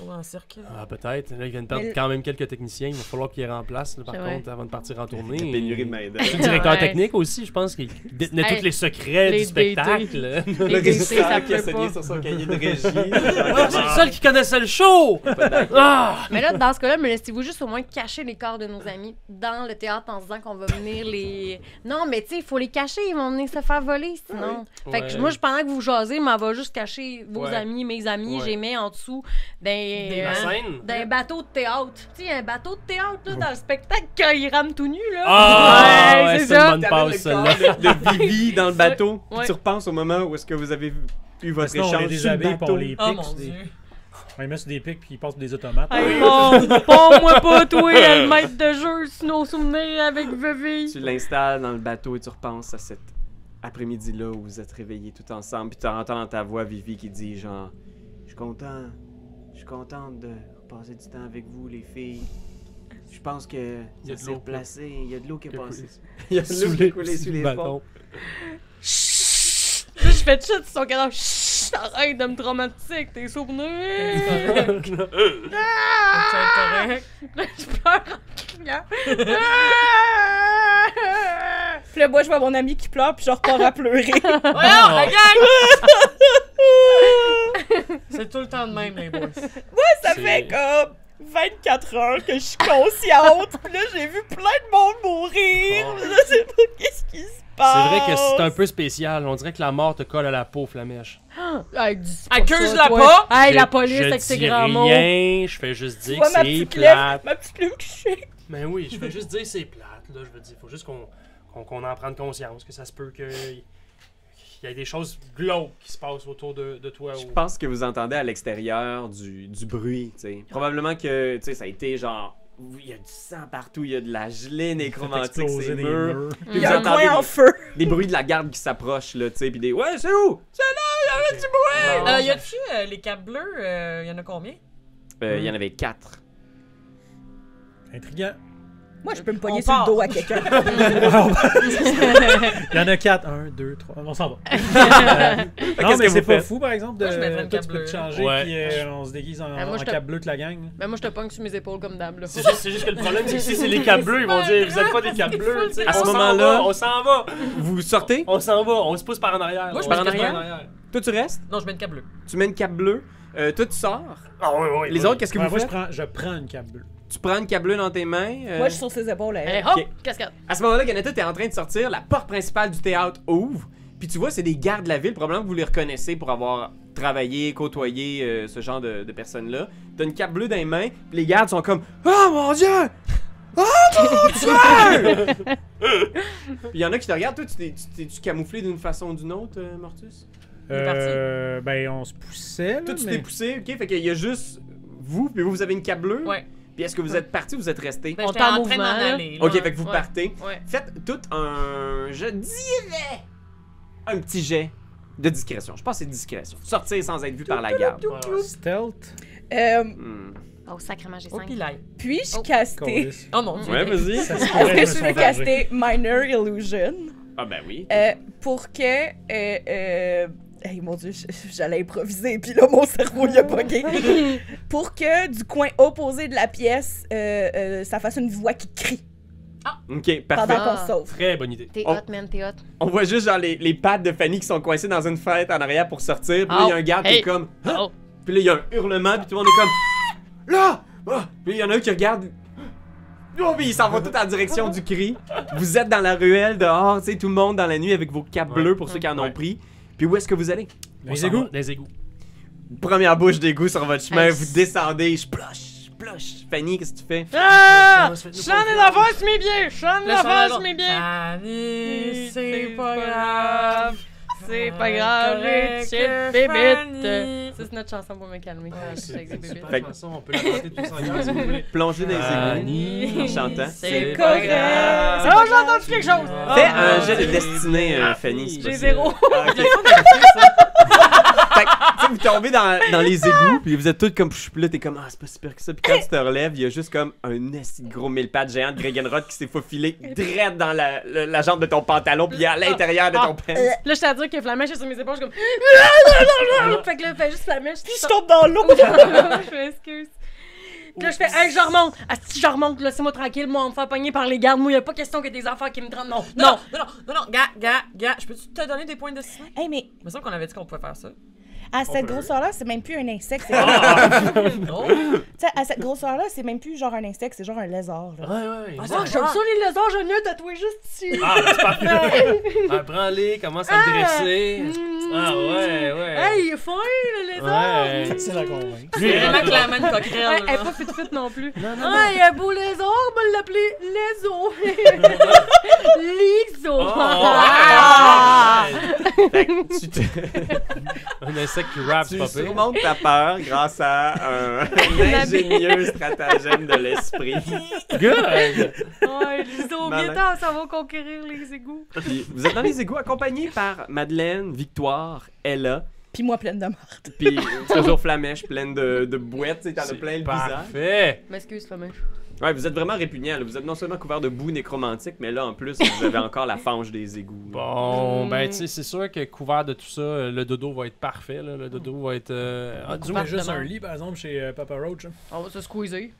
en cirque. Ah, peut-être. Là, ils viennent perdre Mais- quand même quelques techniciens. Il va falloir qu'ils les remplacent, là, par C'est vrai. contre, avant de partir en tournée. La pénurie de main-d'œuvre. Le directeur Ouais. technique aussi, je pense, qu'il détenait Hey, tous les secrets les du spectacle. Les Le DC, régisseur ça qui a peut signé pas. sur son cahier de régie. Ah, c'est le seul qui connaissait le show! Ah! Mais là, dans ce cas-là, me laissez-vous juste au moins cacher les corps de nos amis dans le théâtre en se disant qu'on va venir les... Non, mais tu sais, il faut les cacher, ils vont venir se faire voler sinon. Fait que Ouais. moi, pendant que vous jasez, m'en va juste cacher vos Ouais. amis, mes amis, Ouais. j'ai mis en dessous Des La d'un scène? d'un bateau de théâtre. Tu sais, un bateau de théâtre là, dans le spectacle quand ils rament tout nu là. Ah! Ouais, Ouais, c'est c'est ça. une bonne passe, T'amènes celle-là. le corps de Vivi dans le bateau. Ouais. Puis tu repenses au moment où est-ce que vous avez eu votre Sinon, on les échange sur le déshabille puis on bateau. les Oh pique. mon sur des- dieu. On les met sur des pics puis ils passent pour des automates. Hey, moi pas, toi, le maître de jeu, sinon souvenir avec Vivi. Tu l'installes dans le bateau et tu repenses à cet après-midi-là où vous êtes réveillés tout ensemble. Puis tu entends dans ta voix Vivi qui dit genre « Je suis contente de passer du temps avec vous les filles. Je pense que Il y a ça de s'est l'eau. replacé. Il y a de l'eau qui est Qui a passée. coulé. Il y a de l'eau qui a coulé sous les ponts. Là, je fais chut sur son cadavre. Chut, arrête de me traumatiser avec tes souvenirs. Ça va être correct. Là, je pleure en criant. Puis là, moi, je vois mon ami qui pleure, puis je repars à pleurer. Voyons, la gang! C'est tout le temps de même, les boys. Ça fait comme 24 heures que je suis consciente. Puis là, j'ai vu plein de monde mourir. Oh. Je sais pas qu'est-ce qui se passe. C'est vrai que c'est un peu spécial. On dirait que la mort te colle à la peau, Flamèche. Hey, dis pas Accuse-la ça, toi. pas! Hey, la Je police avec ses dis grands mots. rien, je fais juste Tu dire vois que ma c'est petite lèvre, plate. ma petite lèvre touchée. Mais oui, je fais juste dire que c'est plate, là, je veux dire, faut juste qu'on en prenne conscience, que ça se peut qu'il y ait des choses glauques qui se passent autour de toi. Je pense que vous entendez à l'extérieur du bruit, tu sais. Probablement que, tu sais, ça a été genre... Il y a du sang partout, il y a de la gelée nécromantique, Exploser c'est des murs. murs. Puis Il y vous a un entendez coin en feu. des bruits de la garde qui s'approchent, là, tu sais, puis des « Ouais, c'est où? C'est là, il y avait du bruit! Y a-tu les capes bleus? Y en a combien? » Il y en avait 4. Intriguant. Moi, je peux me pogner On sur le part. dos à quelqu'un. Il y en a 4. 1, 2, 3. On s'en va. Non, Qu'est-ce mais que c'est vous pas faites? fou, par exemple, Moi, je mettrais de... une Toi, cape tu peux te bleue. changer, Ouais. puis on se déguise en, moi, en je te- cap bleu, toute la gang. là. Ben, moi, je te pogne sur mes épaules comme d'hab, là. C'est juste que le problème, c'est que si c'est les capes bleus, ils vont dire vous êtes pas des capes bleus. tu sais. À ce On s'en moment-là- va, on s'en va, Vous sortez? on s'en va, on se pousse par en arrière. Moi, je on mets se en pousse par arrière? Toi, tu restes? Non, je mets une cape bleue. Tu mets une cape bleue. Toi, tu sors. Ah oui, oui. Les oui. autres, qu'est-ce que Ouais, vous moi, faites? je prends une cape bleue. Tu prends une cape bleue dans tes mains. Moi, je suis sur ses épaules. Hey, Elle. hop, Ok. cascade. À ce moment-là, Ganetta, t'es en train de sortir. La porte principale du théâtre ouvre. Puis tu vois, c'est des gardes de la ville. Probablement que vous les reconnaissez pour avoir travaillé, côtoyé ce genre de personnes-là. T'as une cape bleue dans les mains. Puis les gardes sont comme « Oh mon Dieu! Oh mon Dieu! » Puis il y en a qui te regardent. Toi, tu t'es-tu camouflé d'une façon ou d'une autre, Mortus? est Ben, on se poussait, là, Toi, tu mais... t'es poussé, ok? Fait qu'il y a juste vous, puis vous avez une cape bleue. Ouais. Puis est-ce que vous êtes parti ou vous êtes resté? Ben, On j'étais est en en train d'en mouvement, là. aller. là. Ok, fait que vous Ouais. partez. Ouais. Faites tout un, je dirais, un petit jet de discrétion. Je pense que c'est discrétion. Sortir sans être vu par la garde. Stealth. Hmm. Oh, sacrément, j'ai Oh, 5. pis là. Puis-je Oh. caster... Câlisse. Oh mon dieu. Ouais, vas-y. Ça se Est-ce pourrait que me je peux sauvager. caster Minor Illusion Ah ben oui. pour que... Hey, mon Dieu, j'allais improviser, puis là, mon cerveau, il a bugué. Pour que, du coin opposé de la pièce, ça fasse une voix qui crie Ok, parfait. pendant Ah. qu'on se sauve. Très bonne idée. T'es Oh. hot, man, t'es hot. On voit juste genre les pattes de Fanny qui sont coincées dans une fenêtre en arrière pour sortir. Puis là, il y a un garde qui est Hey. comme... Hein? Oh. Puis là, il y a un hurlement, puis tout le monde est comme... Là! Ah! Puis il y en a un qui regarde... Oh, puis ils s'en vont tous en direction du cri. Vous êtes dans la ruelle, dehors, tu sais, tout le monde dans la nuit avec vos capes Ouais. bleues pour ceux qui en ont Ouais. pris. Puis où est-ce que vous allez? On Les s'en égouts. va, les égouts. Première bouche d'égout sur votre chemin, Hey. vous descendez, je ploche. Fanny, qu'est-ce que tu fais? Ah! Ça va se Je faire chante des affaires sur mes biens! Je chante des Là, affaires sur mes biens! Fanny, c'est C'est pas pas grave. C'est pas grave, les Correct, petites bébites! Fanny. Ça, c'est notre chanson pour me calmer. Je suis avec des bébites. Super chanson, on peut la chanter tous ensemble si vous voulez. Plongez dans les Fanny, égouts en chantant. C'est correct. grave. Oh, j'ai entendu quelque chose! Fais un jet de destinée, Fanny, si J'ai possible. 0. Ah, ok. Fait que, tu sais, vous tombez dans les égouts, puis vous êtes tous comme, puis là, t'es comme, ah, c'est pas si pire que ça. Puis quand tu te relèves, il y a juste comme un esti de gros mille pattes géant de Gregenrod qui s'est faufilé direct dans la jambe de ton pantalon, puis à l'intérieur de ton pants. Là, je t'ai à dire que Flamèche est sur mes épaules, je suis comme. Fait que là, fait juste Flamèche. Puis je tombe dans l'eau. Je m'excuse. Puis là, je fais, hey, je remonte. Si je remonte, laissez-moi tranquille. Moi, on me fait pogner par les gardes. Moi, y a pas question que des enfants qui me tremblent. Non, non. Non, gars, je peux-tu te donner des points de destinée? Hey, mais Il me semble qu'on avait dit qu'on pouvait faire ça. à cette grosseur-là, c'est même plus un insecte. c'est- Non? Tu sais, à cette grosseur-là, c'est même plus genre un insecte, c'est genre un lézard. Là. Ouais. Oh, j'aime ça, les lézards. J'en ai tatoué juste ici. Ah, c'est parfait. Ah, prends-les, commence à le dresser. Ah, ouais. Hey, il est fin, le lézard. Ouais. Facile à convaincre. C'est vraiment clairement une coquerelle. Hey, là. pas fit non plus. Ah, il y a un beau lézard, on va l'appeler Lézo. Liso. Oh, Ah. ouais. Fait que tu te... Un insecte qui rappe, c'est Tu pas pire. surmontes ta peur grâce à un ingénieux stratagème de l'esprit. Good! Ouais, Liso, Malin. viens-t'en, ça va conquérir les égouts. Puis vous êtes dans les égouts accompagnés par Madeleine, Victoire, Ella, Puis moi, pleine de marde. puis toujours Flamèche pleine de boîtes, tu sais, t'en as plein le visage. Parfait! M'excuse, Flamèche. Ouais, vous êtes vraiment répugnant, là. Vous êtes non seulement couvert de boue nécromantique, mais là, en plus, vous avez encore la fange des égouts. Bon, ben, tu sais, c'est sûr que couvert de tout ça, le dodo va être parfait, là. Le dodo va être. Du Tu moins, mets juste Appartement. un lit, par exemple, chez Papa Roach. hein. On va se squeezer.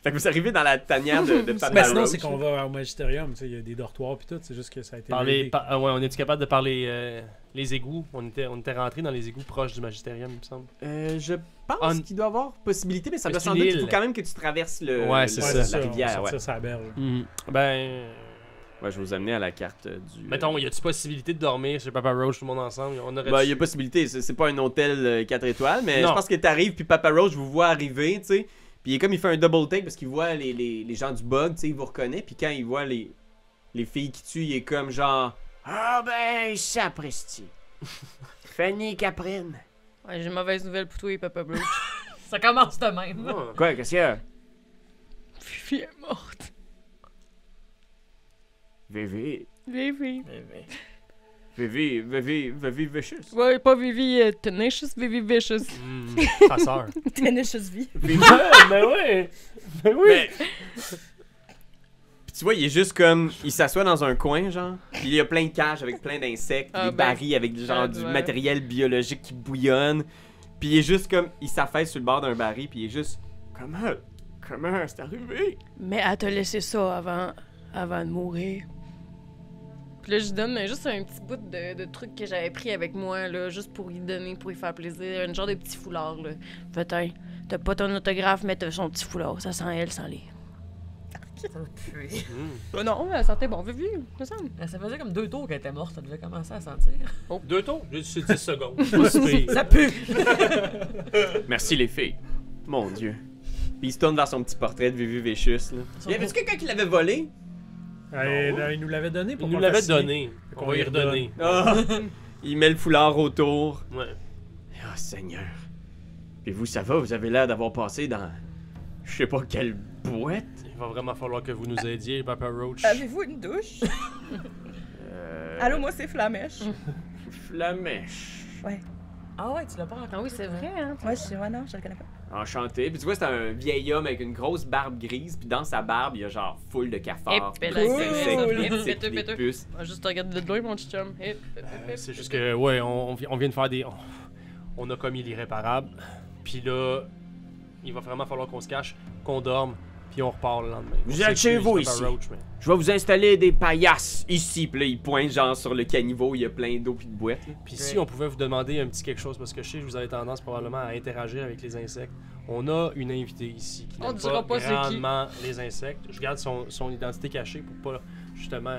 Fait que vous arrivez dans la tanière de Papa Ben, sinon, Roach. c'est qu'on va au magistérium. Tu sais, il y a des dortoirs puis tout. C'est juste que ça a été. parler, raidé. ouais, on est-tu capable de parler les égouts? On était rentré dans les égouts proches du magistérium, il me semble. Je pense On- qu'il doit y avoir possibilité, mais ça Mais doit c'est sans une doute. Il île. faut quand même que tu traverses Ouais, c'est Ouais, ça. c'est la ça, rivière. on va Ouais. sortir sa berge. Ben. Ouais, je vais vous amener à la carte du... Mettons, y a-tu possibilité de dormir chez Papa Roach tout le monde ensemble? On aurait Bah, il y a possibilité. C'est pas un hôtel 4 étoiles, mais Non. je pense que t'arrives, puis Papa Roach vous voit arriver, tu sais. Puis comme il fait un double take parce qu'il voit les gens du bug, tu sais, il vous reconnaît. Puis quand il voit les filles qui tuent, il est comme genre... Ah ben, sapristi. Fanny Caprine. Ouais, j'ai une mauvaise nouvelle pour toi et Papa Roach. Ça commence de même. Ouais. Quoi, qu'est-ce qu'il y a? Fifi est morte. Vivi. Vivi. Vivi Vicious. Ouais, pas Vivi Tenacious, Vivi Vicious. Ta sœur. Tenacious vie. Vivi. Ben oui! Ben oui! Mais- Puis tu vois, il est juste comme... Il s'assoit dans un coin, genre. Puis il y a plein de cages avec plein d'insectes. Ah, des ben, barils avec genre du ouais. matériel biologique qui bouillonne. Puis il est juste comme... Il s'affaisse sur le bord d'un baril. Puis il est juste... Comment c'est arrivé? Mais elle t'a laissé ça avant de mourir. Puis là, je lui donne juste un petit bout de truc que j'avais pris avec moi, là, juste pour lui donner, pour lui faire plaisir. Un genre de petit foulard, là. Peut-être. T'as pas ton autographe, mais t'as son petit foulard. Ça sent elle sans lire. Ça pue. Oh non, elle sentait bon. Vivi, me semble. Ça faisait comme 2 tours qu'elle était morte, ça devait commencer à sentir. 2 tours? Juste 10 secondes. Pas si pire. Ça pue! Merci les filles. Mon Dieu. Puis il se tourne vers son petit portrait de Vivi Vicious, là. Y avait-tu quelqu'un qui l'avait volé? Il nous l'avait donné pour Il nous qu'on l'avait fasse signer. donné. On va y redonner. Ah! Il met le foulard autour. Ouais. Oh Seigneur. Puis vous, ça va? Vous avez l'air d'avoir passé dans... Je sais pas quelle boîte. Il va vraiment falloir que vous nous aidiez, Papa Roach. Avez-vous une douche? Allô, moi c'est Flamèche. Flamèche. Ouais. Ah ouais, tu l'as pas rencontré. Ah oui, c'est vrai, hein. Ouais, non, je le connais pas. Enchanté. Puis tu vois, c'est un vieil homme avec une grosse barbe grise. Puis dans sa barbe, il y a genre full de cafards. Et des puis là, insectes, c'est des ça. tiques, Péteux, des péteux. puces. On va juste te regarder de loin, mon petit chum. C'est juste que, ouais, on vient de faire des... On a commis l'irréparable. Puis là, il va vraiment falloir qu'on se cache, qu'on dorme, puis on repart le lendemain. Vous On êtes chez s'excuse, vous Papa ici. Roach, mais... Je vais vous installer des paillasses ici. Puis là, il pointe genre sur le caniveau. Il y a plein d'eau puis de boîtes. là. Puis si on pouvait vous demander un petit quelque chose, parce que je sais que vous avez tendance probablement à interagir avec les insectes. On a une invitée ici qui On n'aime dira pas c'est qui. grandement les insectes. Je garde son identité cachée pour pas, justement,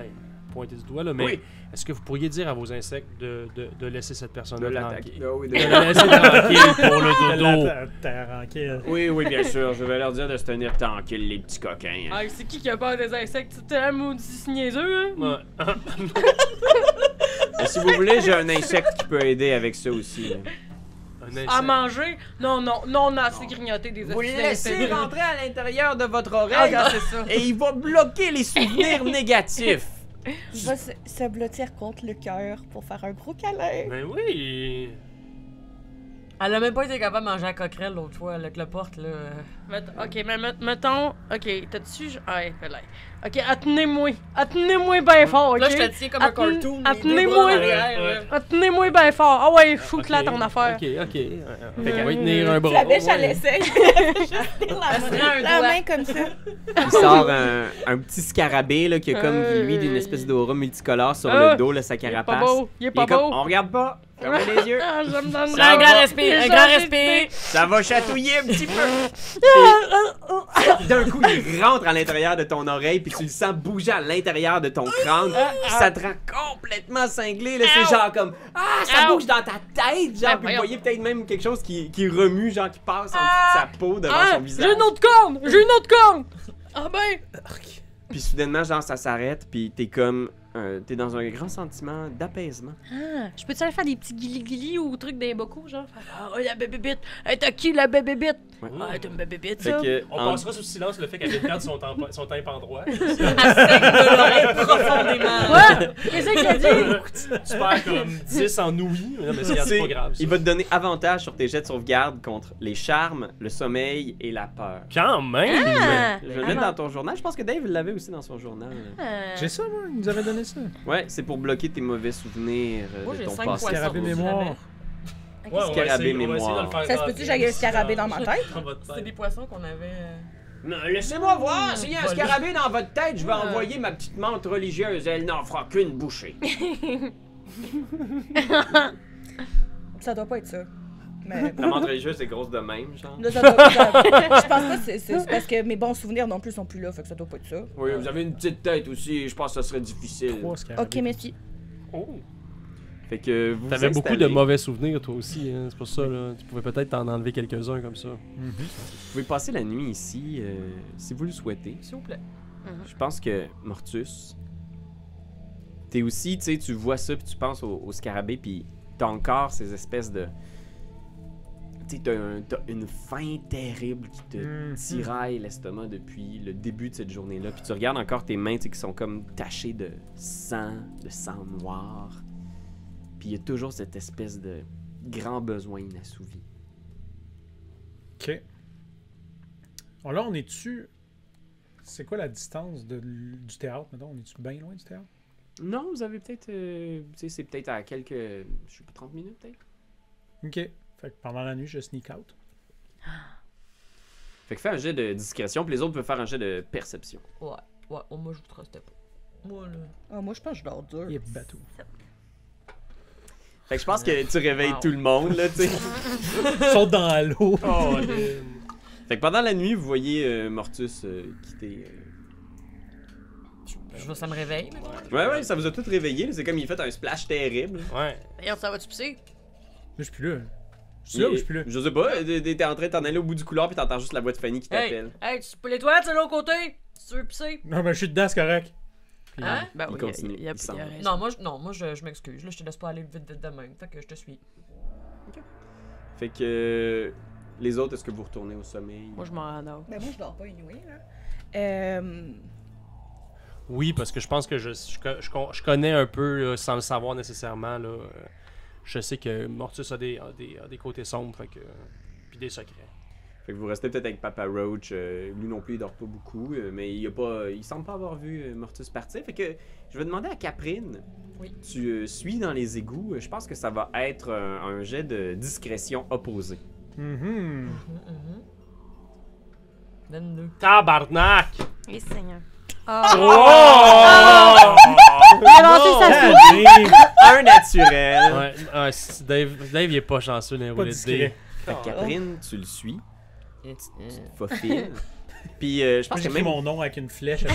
pointer du doigt, là. Mais Oui. est-ce que vous pourriez dire à vos insectes de laisser cette De personne-là l'attaquer. tranquille? Ah oui, De la laisser tranquille pour le dodo. T'as ranqué. oui, bien sûr. Je vais leur dire de se tenir tranquille, les petits coquins. Ah, c'est qui a peur des insectes? C'est un maudit niaiseux, hein? Ouais. Et si vous voulez, j'ai un insecte qui peut aider avec ça aussi. là. Un insecte. À manger? Non, on a assez grignoté des Vous le hosties laissez d'insectes. rentrer à l'intérieur de votre Ah, oreille regarde, c'est ça. et il va bloquer les souvenirs négatifs. Il va se blottir contre le cœur pour faire un gros câlin. Ben oui. Elle a même pas été capable de manger la coquerelle l'autre fois, avec le porte, là. Ok, mais mettons. Ok, t'as-tu. Ah, ouais, là. Ok, attenez-moi bien fort, ok? Là, je te tiens comme un Attene- cartoon. les attenez-moi. deux bras en arrière, là. Attenez-moi bien fort. Ah ouais, shoot-la Ok, ton affaire. Ok. Fait qu'elle va y tenir un bras. Flamèche, elle Ouais. essaye. Elle se prend un La doigt. main comme ça. Il sort un petit scarabée là, qui a comme lui d'une espèce d'aura multicolore sur le dos, là, sa Il est pas carapace. beau, il est Il pas est comme, beau. on regarde pas, fermez les yeux. Ah, je me donne Ça Un va. grand respire, un J'ai grand changé respire. Ça va chatouiller un petit peu. Puis d'un coup, il rentre à l'intérieur de ton oreille, puis tu le sens bouger à l'intérieur de ton crâne. Ça te rend complètement cinglé. Là, c'est genre comme ça Ow. bouge dans ta tête, genre. Puis vous voyons. voyez peut-être même quelque chose qui remue, genre qui passe en dessous de sa peau devant Ah, son visage. j'ai une autre corne! J'ai une autre corne! Ah ben! Puis soudainement, genre, ça s'arrête, puis t'es comme. T'es dans un grand sentiment d'apaisement. Ah, je peux-tu aller faire des petits guili-guili ou trucs des bocaux, genre? Ah, oh, la bébébite! Hey, t'as qui, la bébébite? Ouais. Ah, t'as une bébébite, Fait ça? que, On passera sous silence le fait qu'elle vient de perdre son tympan droit. Elle saigne de l'oreille profondément. Ouais! Qu'est-ce que t'as dit? Tu perds comme 10 en ouïe. Non, mais c'est tu sais, pas grave. ça. il va te donner avantage sur tes jets de sauvegarde contre les charmes, le sommeil et la peur. Quand même! Ah! Je vais le mettre dans ton journal. Je pense que Dave l'avait aussi dans son journal. Ah. J'ai ça, moi. Il nous avait donné ça. Ouais, c'est pour bloquer tes mauvais souvenirs Moi, de j'ai ton 5 passé. poissons. Scarabée si mémoire. jamais. Ouais, on va Scarabée essayer- on va essayer de mémoire. le faire Ça se peut-tu que j'aille un scarabée dans ma tête? Dans votre C'est tête. des poissons qu'on avait. Non, laissez-moi voir. S'il y a un Volé. scarabée dans votre tête, je vais envoyer ma petite menthe religieuse. Elle n'en fera qu'une bouchée. Ça doit pas être ça. Mais... La montre religieuse est grosse de même, genre. Là, je pense pas que c'est parce que mes bons souvenirs non plus sont plus là, fait que ça doit pas être ça. Oui, vous avez une petite tête aussi, je pense que ça serait difficile. 3 scarabées. Ok, merci. Oh. Fait que vous T'avais beaucoup de installez. mauvais souvenirs, toi aussi. Hein? C'est pour ça, là. Tu pouvais peut-être t'en enlever quelques-uns comme ça. Mhm. Vous pouvez passer la nuit ici, si vous le souhaitez. S'il vous plaît. Je pense que Mortus, t'es aussi, tu sais, tu vois ça puis tu penses au scarabée puis t'as encore ces espèces de, tu sais, t'as une faim terrible qui te tiraille l'estomac depuis le début de cette journée-là. Puis tu regardes encore tes mains, tu sais, qui sont comme tachées de sang noir. Puis il y a toujours cette espèce de grand besoin inassouvi. Ok. Bon, là, on est-tu. C'est quoi la distance du théâtre, mettons? On est-tu bien loin du théâtre? Non, vous avez peut-être, tu sais, c'est peut-être à quelques, je sais pas, 30 minutes peut-être. Ok. Fait que pendant la nuit, je sneak out. Fait que fais un jet de discrétion, puis les autres peuvent faire un jet de perception. Ouais. Moi, je vous trustais pas. Moi, là. Ah, moi, je pense que je dors dur. Et bateau. Fait que je pense que tu réveilles tout le monde, là, tu sais. Saute dans l'eau. Oh, Fait que pendant la nuit, vous voyez Mortus quitter. Ça me réveille, maintenant. Ouais, ça vous a tous réveillé, là. C'est comme il a fait un splash terrible. Ouais. D'ailleurs, ça va-tu pisser? Je suis plus là. Je suis là ou je suis plus là? Je sais pas, t'es en train de t'en aller au bout du couloir, puis t'entends juste la voix de Fanny qui t'appelle. Hey, tu peux les toilettes, c'est de l'autre côté? Si tu veux pisser? Non, ben je suis dedans, c'est correct. Puis, Hein? Ben Il oui, continue, il y a il s'en va. raison. Non, moi, je m'excuse. Là, je te laisse pas aller vite de même. Fait que je te suis. Fait que les autres, est-ce que vous retournez au sommeil? Moi, je m'en rends. Ben, moi, je dors pas anyway, là. Oui, parce que je pense que je connais un peu, là, sans le savoir nécessairement. Là, je sais que Mortus a des côtés sombres, fait que, puis des secrets. Fait que vous restez peut-être avec Papa Roach. Lui non plus, il dort pas beaucoup, mais il semble pas avoir vu Mortus partir. Fait que je vais demander à Caprine. Oui. Tu suis dans les égouts. Je pense que ça va être un jet de discrétion opposé. Mhm. 22. Tabarnak! Oui, Seigneur. Oh! Il a lancé sa souris. Allez! Un naturel. Ouais, Dave, il est pas chanceux dans les Pas roulets de discret. dés. Fait que Caprine, tu le suis. Tu te faufiles. Puis je Moi, pense que j'écris même... mon nom avec une flèche. Je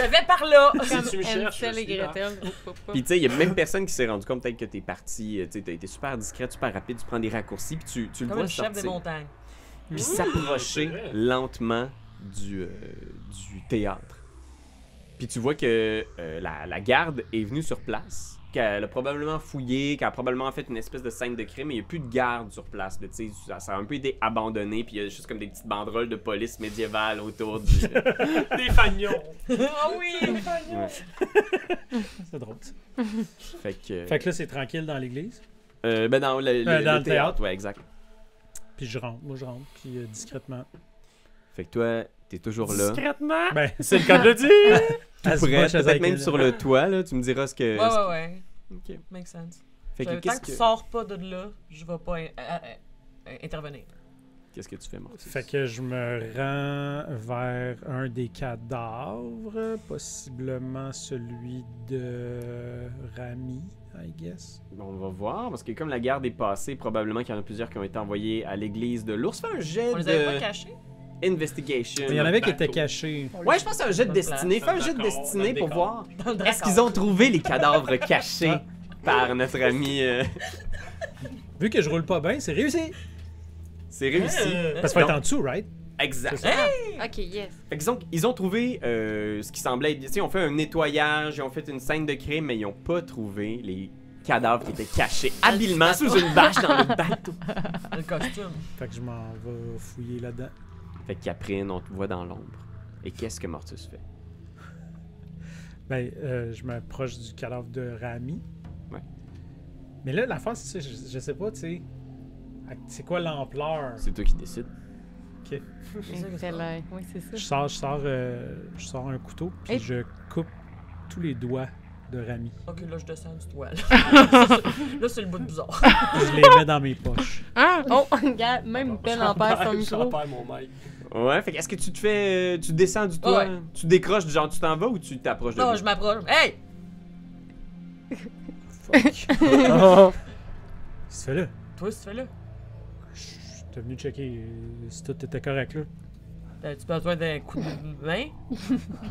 vais par là! Si tu me cherches, Hansel je et suis là. Gretel. Puis tu sais, il y a même personne qui s'est rendu compte peut-être que t'es parti. Tu sais, t'as été super discrète, super rapide, tu prends des raccourcis, puis tu le Comme vois le chef des sortir. montagnes. Puis s'approcher c'est vrai. lentement du théâtre. Puis tu vois que la garde est venue sur place, qu'elle a probablement fouillé, qu'elle a probablement fait une espèce de scène de crime, mais il n'y a plus de garde sur place. Là, ça a un peu été abandonné, puis il y a juste comme des petites banderoles de police médiévale autour du... Des fagnons! Ah oui! Ouais. C'est drôle. Ça. Fait que... Fait que là, c'est tranquille dans l'église. ben dans le le théâtre. ouais, exact. Puis je rentre. Moi, je rentre. Puis discrètement. Fait que toi, t'es toujours là. Discrètement! Ben, C'est le cas de le dire! elle se Prêt, moche peut-être avec même elle. sur le toit, là, tu me diras ce que... Ouais. Ok. Make sense. Fait que Tant qu'est-ce que tu que... sors pas de là, je vais pas intervenir. Qu'est-ce que tu fais, Mortus? Fait que je me rends vers un des cadavres, possiblement celui de Rami, I guess. Bon, on va voir, parce que comme la garde est passée, probablement qu'il y en a plusieurs qui ont été envoyés à l'église de l'ours. Fais un jet On les avait pas de cachés? investigation. Il y en avait qui bateau. étaient cachés. Ouais, je pense que c'est un jet de Dans le destinée. Fais un jet de D'accord, destinée pour d'accord. voir. Dans le Est-ce dracon. qu'ils ont trouvé les cadavres cachés par notre ami... Vu que je roule pas bien, c'est réussi. C'est réussi. Parce qu'il faut être Non. en dessous, right? Exact. Ok, yes. Fait qu'ils ils ont trouvé ce qui semblait être... Tu sais, ils ont fait un nettoyage, ils ont fait une scène de crime, mais ils ont pas trouvé les cadavres qui étaient cachés habilement sous une bâche dans le bateau. Le costume. Fait que je m'en vais fouiller là-dedans. Fait que Caprine, on te voit dans l'ombre. Et qu'est-ce que Mortus fait? Ben, je m'approche du cadavre de Rami. Ouais. Mais là, l'affaire, c'est ça, je sais pas, tu sais. C'est quoi l'ampleur? C'est toi qui décides. Ok. Excellent. Oui, c'est ça. Je sors un couteau, puis Et- je coupe tous les doigts de Rami. Ok, là, je descends du toit. Là, là c'est le bout de bizarre. Je les mets dans mes poches. Ah! Oh, regarde, même Ben en perd son micro. J'en perds mon mic. Ouais, fait que est-ce que tu te fais... tu descends du toit? Ouais. Tu décroches, du genre tu t'en vas ou tu t'approches de Non, lui? je m'approche. Hey! Qu'est-ce que tu fais là? Toi, si tu fais là? J'étais venu checker si tout était correct, là. As-tu besoin d'un coup de main?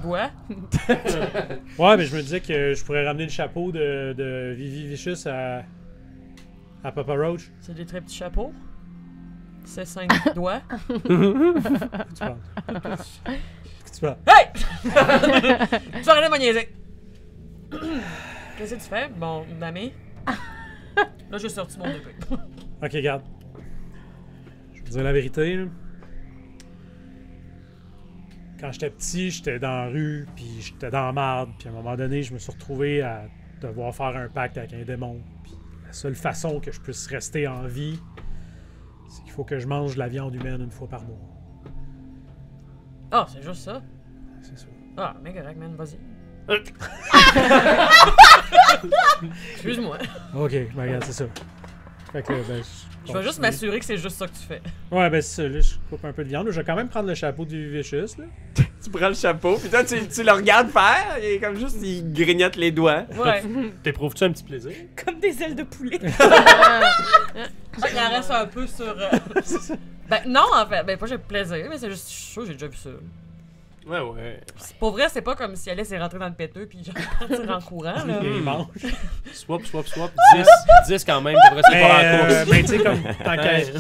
Bois? Ouais, mais je me disais que je pourrais ramener le chapeau de Vivi Vicious à Papa Roach. C'est des très petits chapeaux. C'est 5 doigts. Qu'est-ce que tu parles? Qu'est-ce que tu parles? Hey! Tu vas arrêter de me niaiser. Qu'est-ce que tu fais, mon ami? Là, j'ai sorti mon épée. Ok, regarde. Je vais te dire la vérité, là. Quand j'étais petit, j'étais dans la rue, puis j'étais dans la marde, puis à un moment donné, je me suis retrouvé à devoir faire un pacte avec un démon. Puis la seule façon que je puisse rester en vie, c'est qu'il faut que je mange de la viande humaine une fois par mois. Ah, c'est juste ça? C'est ça. Ah, mais correct, man, vas-y. Excuse-moi. Ok, ben regarde, c'est ça. Fait que là, ben, Je vais juste m'assurer que c'est juste ça que tu fais. Ouais, ben c'est ça, là, je coupe un peu de viande. Je vais quand même prendre le chapeau de Vivi Vicious, là. Tu prends le chapeau, puis toi, tu le regardes faire, et comme juste, il grignote les doigts. Ouais. T'éprouves-tu un petit plaisir? Comme des ailes de poulet. Il en reste un peu sur. Ben non, en fait. Ben pas j'ai plaisir, mais c'est juste chaud, j'ai déjà vu ça. Ouais. Pour vrai, c'est pas comme si elle s'est rentrée dans le péteux puis genre partir en courant, là. Il mange. Swap. 10 quand même, devrait se faire en course. Ben, tu sais, comme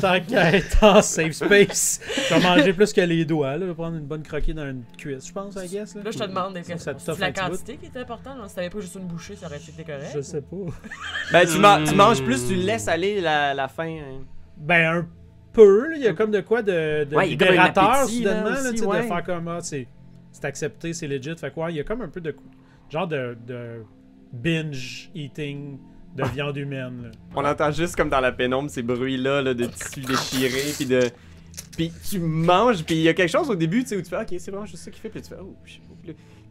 tant qu'à être en safe space, je vais manger plus que les doigts, là. Je vais prendre une bonne croquée dans une cuisse, je pense, I guess. Là, Là, je te demande des Ça questions. te C'est t'offre la un petit bout. quantité qui était importante, là. Si t'avais pas juste une bouchée, ça aurait été correct. Je sais pas. Ben, tu manges plus, tu laisses aller la faim. Hein. Ben, un peu, là. Il y a comme de quoi de Ouais, il y a comme un libérateur, appétit, là, soudainement, là, aussi, tu sais, ouais. de faire comme, ah, c'est accepté, c'est legit. Fait quoi, il y a comme un peu de genre de binge eating de viande humaine, là. On entend juste comme dans la pénombre ces bruits-là là, de tissu déchiré, puis tu manges, puis il y a quelque chose au début, tu sais, où tu fais, ok, c'est vraiment juste ça qu'il fait, puis tu fais, oh, puis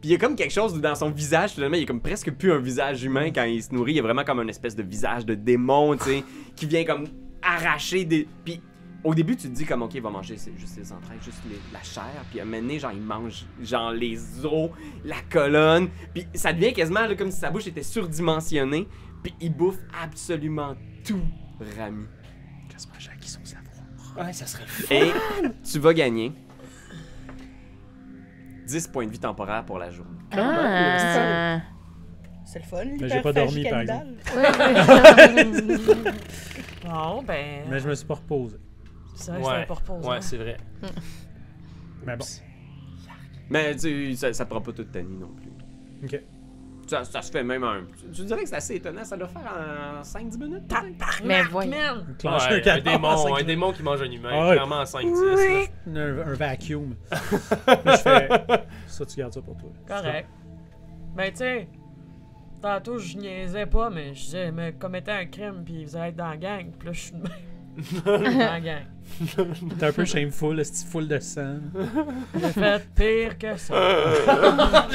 il y a comme quelque chose dans son visage, finalement, il y a comme presque plus un visage humain quand il se nourrit, il y a vraiment comme une espèce de visage de démon, tu sais, qui vient comme arracher des. Puis au début, tu te dis comme, ok, il va manger juste les entrailles, juste la chair, puis à un moment donné, genre, il mange genre les os, la colonne, puis ça devient quasiment là, comme si sa bouche était surdimensionnée, puis il bouffe absolument tout, Rami. Quasiment Jacques qui sont savoir. Ouais, ça serait Et tu vas gagner 10 points de vie temporaire pour la journée. Ah! C'est le fun, Mais j'ai pas dormi, l'hyperphagie par cannibale. Bon, ben. Mais je me suis pas reposé. C'est vrai que c'était pas reposant. Ouais, c'est vrai. Mais bon. Mais ça prend pas toute ta nuit non plus. Ok. Ça se fait même un. Tu dirais que c'est assez étonnant, ça doit faire en 5-10 minutes. peut-être? Mais voyons. Man! Clencher Ouais, un cadavre en cinq démon qui mange un humain, Ah ouais. clairement en 5-10. un vacuum. Là, je fais. Ça, tu gardes ça pour toi. Correct. Ben, tu sais, tantôt, je niaisais pas, mais je disais, mais commettait un crime, puis vous allez être dans la gang, puis là, je suis de même. Dans la gang. T'es un peu shameful, c'est full de sang. J'ai fait pire que ça.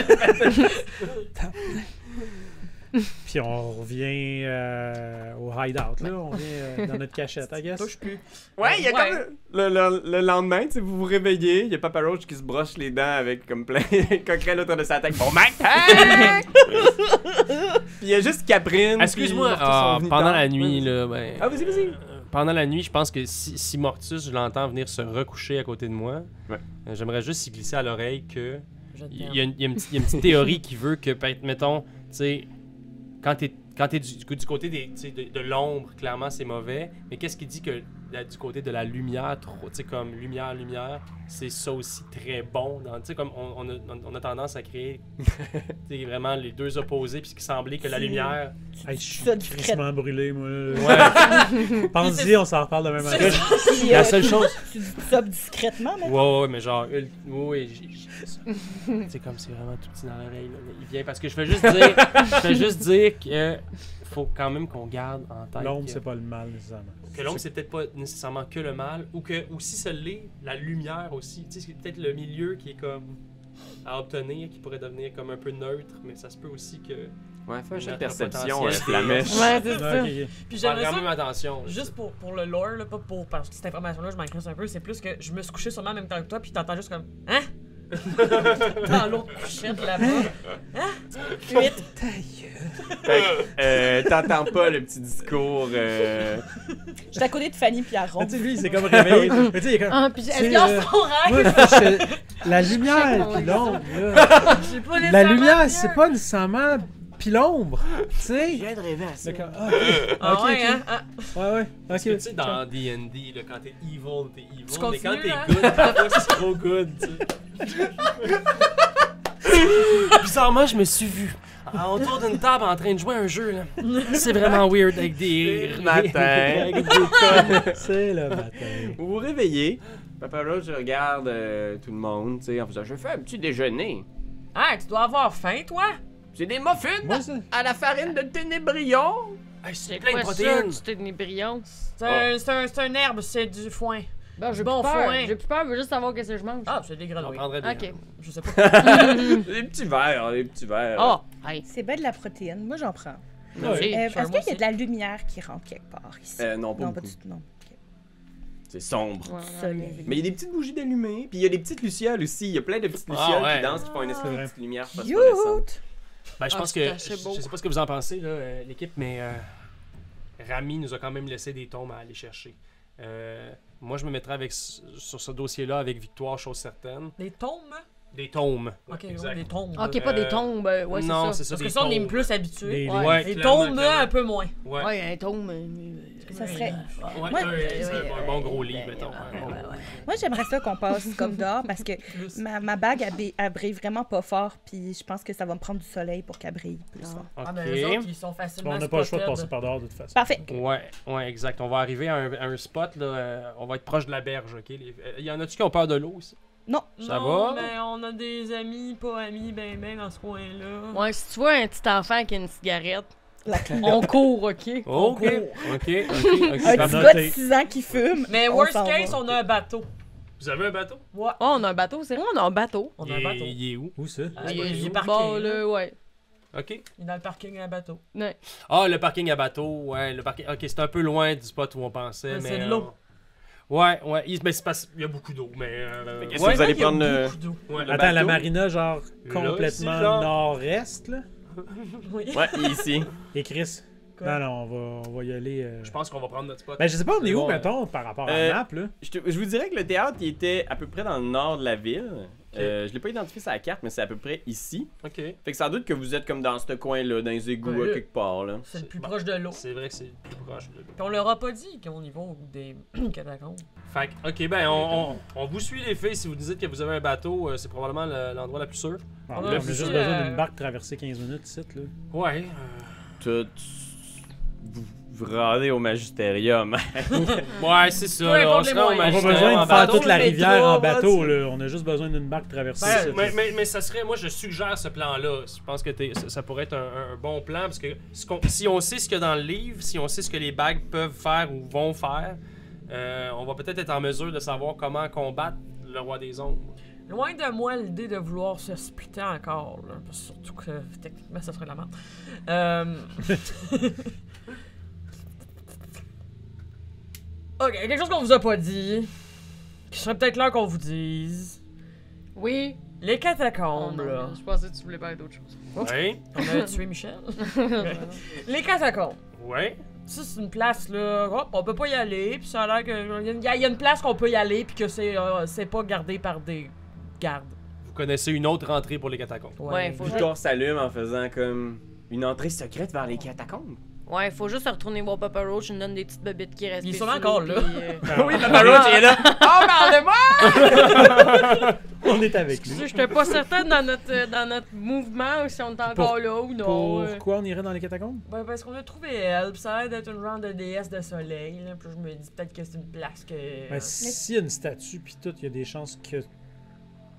Puis on revient au hideout, là. On revient dans notre cachette, I guess. Touche plus. Ouais, il y a Ouais. comme le lendemain, tu sais, vous vous réveillez, il y a Papa Roach qui se broche les dents avec comme plein de coquerelles autour de sa tête. Bon matin! Puis il y a juste Caprine. Excuse-moi, puis Mortus sont venus pendant tard. la nuit, là, ben. Ah, vas-y. Pendant la nuit, je pense que si Mortus, je l'entends venir se recoucher à côté de moi, Ouais. J'aimerais juste y glisser à l'oreille que. Je Il t'aime. y a une petite théorie qui veut que, peut-être, mettons, tu sais, quand t'es du côté de l'ombre, clairement, c'est mauvais. Mais qu'est-ce qui dit que du côté de la lumière, tu sais, comme lumière, c'est ça aussi très bon. Tu sais, comme on a tendance à créer tu sais, vraiment les deux opposés, puis ce qui semblait que la lumière. Hey, je suis Ça, discrète. crissement brûlé, moi. Ouais, Pense-y, on s'en reparle demain matin. Puis, la seule chose. Tu dis ça discrètement, mais. Ouais, mais genre, oui, c'est comme c'est vraiment tout petit dans l'oreille. Là. Il vient parce que je fais juste dire que faut quand même qu'on garde en tête L'ombre, que, c'est pas le mal, nécessairement. que l'ombre c'est peut-être pas nécessairement que le mal, ou que aussi ça l'est, la lumière aussi. Tu sais, c'est peut-être le milieu qui est comme à obtenir, qui pourrait devenir comme un peu neutre, mais ça se peut aussi que. Ouais, fais un jeu de Notre perception, potentiel. Flamèche. Ouais, c'est Ok, ça. ok. Puis Faire j'aimerais quand ça. même attention. Juste pour le lore, là, pas pour parce que cette information-là, je m'en crisse un peu, c'est plus que je me suis couché sûrement en même temps que toi, puis t'entends juste comme hein? Dans l'autre couchette là-bas. Fuite. T'entends pas le petit discours. J'étais à côté de Fanny puis Aaron. Tu sais, lui, il s'est comme réveillé. Mais tu sais, il est comme. Ah, puis C'est, est-ce Dans que... son rêve. Moi, la lumière puis l'ombre, là. J'ai pas La nécessairement lumière, bien. c'est pas nécessairement puis l'ombre. Tu sais? viens de rêver à ça. D'accord. Ah Ok, ouais, ok. hein? Ah. Ouais, ouais. Parce que Ok. tu sais, dans D&D, là, quand t'es evil, t'es evil. Tu Mais quand continues, t'es hein? good, parfois c'est trop good, tu sais. Bizarrement, je me suis vu autour d'une table en train de jouer à un jeu, là. C'est vraiment weird avec des... C'est le matin. avec des connes. C'est le matin. Vous vous réveillez. Papa Roach regarde tout le monde, tu sais, en faisant je fais un petit déjeuner. Ah, tu dois avoir faim, toi? C'est des muffins Moi, ça. à la farine de ténébrion. Hey, c'est C'est plein de quoi ça, protéines. du ténébrion? C'est un herbe, c'est du foin. Bon, j'ai Bon plus peur. foin. J'ai plus peur, je veux juste savoir qu'est-ce que je mange. Ah, c'est des On grenouilles. prendrait des... Ok. Je sais pas. Des petits verres, des petits verres. Oh, hey. C'est bien de la protéine. Moi, j'en prends. Ouais. J'ai- Est-ce moi qu'il y a aussi. de la lumière qui rentre quelque part ici? Non, pas Non, pas beaucoup. du tout, non. Ok. C'est sombre. Ouais, Soleil. Mais il y a des petites bougies d'allumées, puis il y a des petites lucioles aussi. Il y a plein de petites Ah, lucioles ouais. qui dansent, qui font une espèce C'est de vrai. petite lumière phosphorescente. Cute! Ben, je Ah, pense c'est que... assez beau. Je sais pas ce que vous en pensez, là, l'équipe, mais Rami nous a quand même laissé des tombes à aller chercher. Moi, je me mettrais sur ce dossier-là avec Victoire, chose certaine. Des tombes? Des tombes. Ok, exact. ouais, des tombes. Ok, pas des tombes, ouais, c'est non, ça. c'est ça, Parce des que ça, on est tombes. plus habitués. Les- Ouais, Les clairement, tombes, clairement. un peu moins. Ouais. Ouais, un tome. Ça serait... Ouais, Moi- c'est un bon gros livre, mettons. un bon gros- Moi, j'aimerais ça qu'on passe comme dehors parce que Plus. ma bague, elle brille vraiment pas fort, puis je pense que ça va me prendre du soleil pour qu'elle brille plus fort. Ah, Ok. ben, eux autres, ils sont facilement On n'a pas le choix de spotted. passer par dehors de toute façon. Parfait. Ouais, exact. On va arriver à un spot, là. On va être proche de la berge, ok? Il y en a-tu qui ont peur de l'eau aussi? Non. Ça Non, va? mais on a des amis, pas amis, ben dans ce coin-là. Ouais, si tu vois un petit enfant qui a une cigarette, La clope. on court, ok? Ok. Un Ok. petit noté. gars de 6 ans qui fume. Mais on worst s'en case, va. on a un bateau. Vous avez un bateau? Ouais, Oh, on a un bateau, c'est vrai, on a un bateau. on a un bateau. Il est où? Où ça? Ah, Il est il est sur le parqué, bord, là. là, ouais. Ok. Il est dans le parking à un bateau. Ouais. Ah, le parking à bateau, ouais, le parking. Ok, c'est un peu loin du spot où on pensait, Ouais, mais. c'est de l'eau. Ouais, mais c'est parce qu'il y a beaucoup d'eau, mais. Qu'est-ce ouais, que vous allez Il y a prendre le... beaucoup d'eau. ouais, le Attends, la bateau. marina, genre, Là, complètement c'est genre- nord-est, là? Oui. Ouais, il est ici. Et Chris? Quoi? Non, on va y aller. Je pense qu'on va prendre notre spot. Ben, je sais pas, on est C'est où, bon, mettons, par rapport à la map, là? Je vous dirais que le théâtre, il était à peu près dans le nord de la ville. Je l'ai pas identifié sur la carte, mais c'est à peu près ici. Ok. Fait que sans doute que vous êtes comme dans ce coin-là, dans les égouts Ouais, à là. quelque part, là. C'est le plus Bon. proche de l'eau. C'est vrai que c'est le plus proche de l'eau. Puis on leur a pas dit qu'on y va des catacombes. Fait que, ok, ben, on vous suit les filles. Si vous dites que vous avez un bateau, c'est probablement l'endroit le plus sûr. Ah, On on a a aussi, juste besoin d'une barque traverser 15 minutes ici, là. Ouais. Tout... Vous rendez au magistérium. Ouais, c'est ça. Peu là, importe on les sera au moyens. On a pas magistère besoin en de faire bateau. toute la le rivière métro, en bateau, vas-y. là. On a juste besoin d'une barque traversée. Ben, ici. mais ça serait, moi je suggère ce plan-là. Je pense que ça pourrait être un bon plan parce que si on sait ce qu'il y a dans le livre, si on sait ce que les bagues peuvent faire ou vont faire, on va peut-être être en mesure de savoir comment combattre le roi des ombres. Loin de moi l'idée de vouloir se splitter encore, là, parce que surtout que techniquement ça serait la merde. Ok, quelque chose qu'on vous a pas dit, qui serait peut-être l'heure qu'on vous dise. Oui. Les Oh, catacombes, non, là. je pensais que tu voulais parler d'autre chose. Ouais, On a tué Michel. Les catacombes. ouais. Ça, c'est une place, là, hop, on peut pas y aller, puis ça a l'air que... Il y a une place qu'on peut y aller, puis que c'est pas gardé par des gardes. Vous connaissez une autre entrée pour les catacombes. Ouais, faut Victor s'allume en faisant comme une entrée secrète vers les catacombes. Ouais, faut juste retourner voir Papa Roach, il nous donne des petites bébites qui restent. Il est sous sûrement l'eau, encore là. puis, Oui, Papa Roach est là. Oh, parle-moi! On est avec lui. Je j'étais pas certaine dans notre mouvement si on est encore là ou non. Pourquoi on irait dans les catacombes? Ben, parce qu'on a trouvé elle, pis ça a l'air d'être une genre de déesse de soleil, là, puis je me dis peut-être que c'est une place que... Ben, s'il y a une statue pis tout, il y a des chances que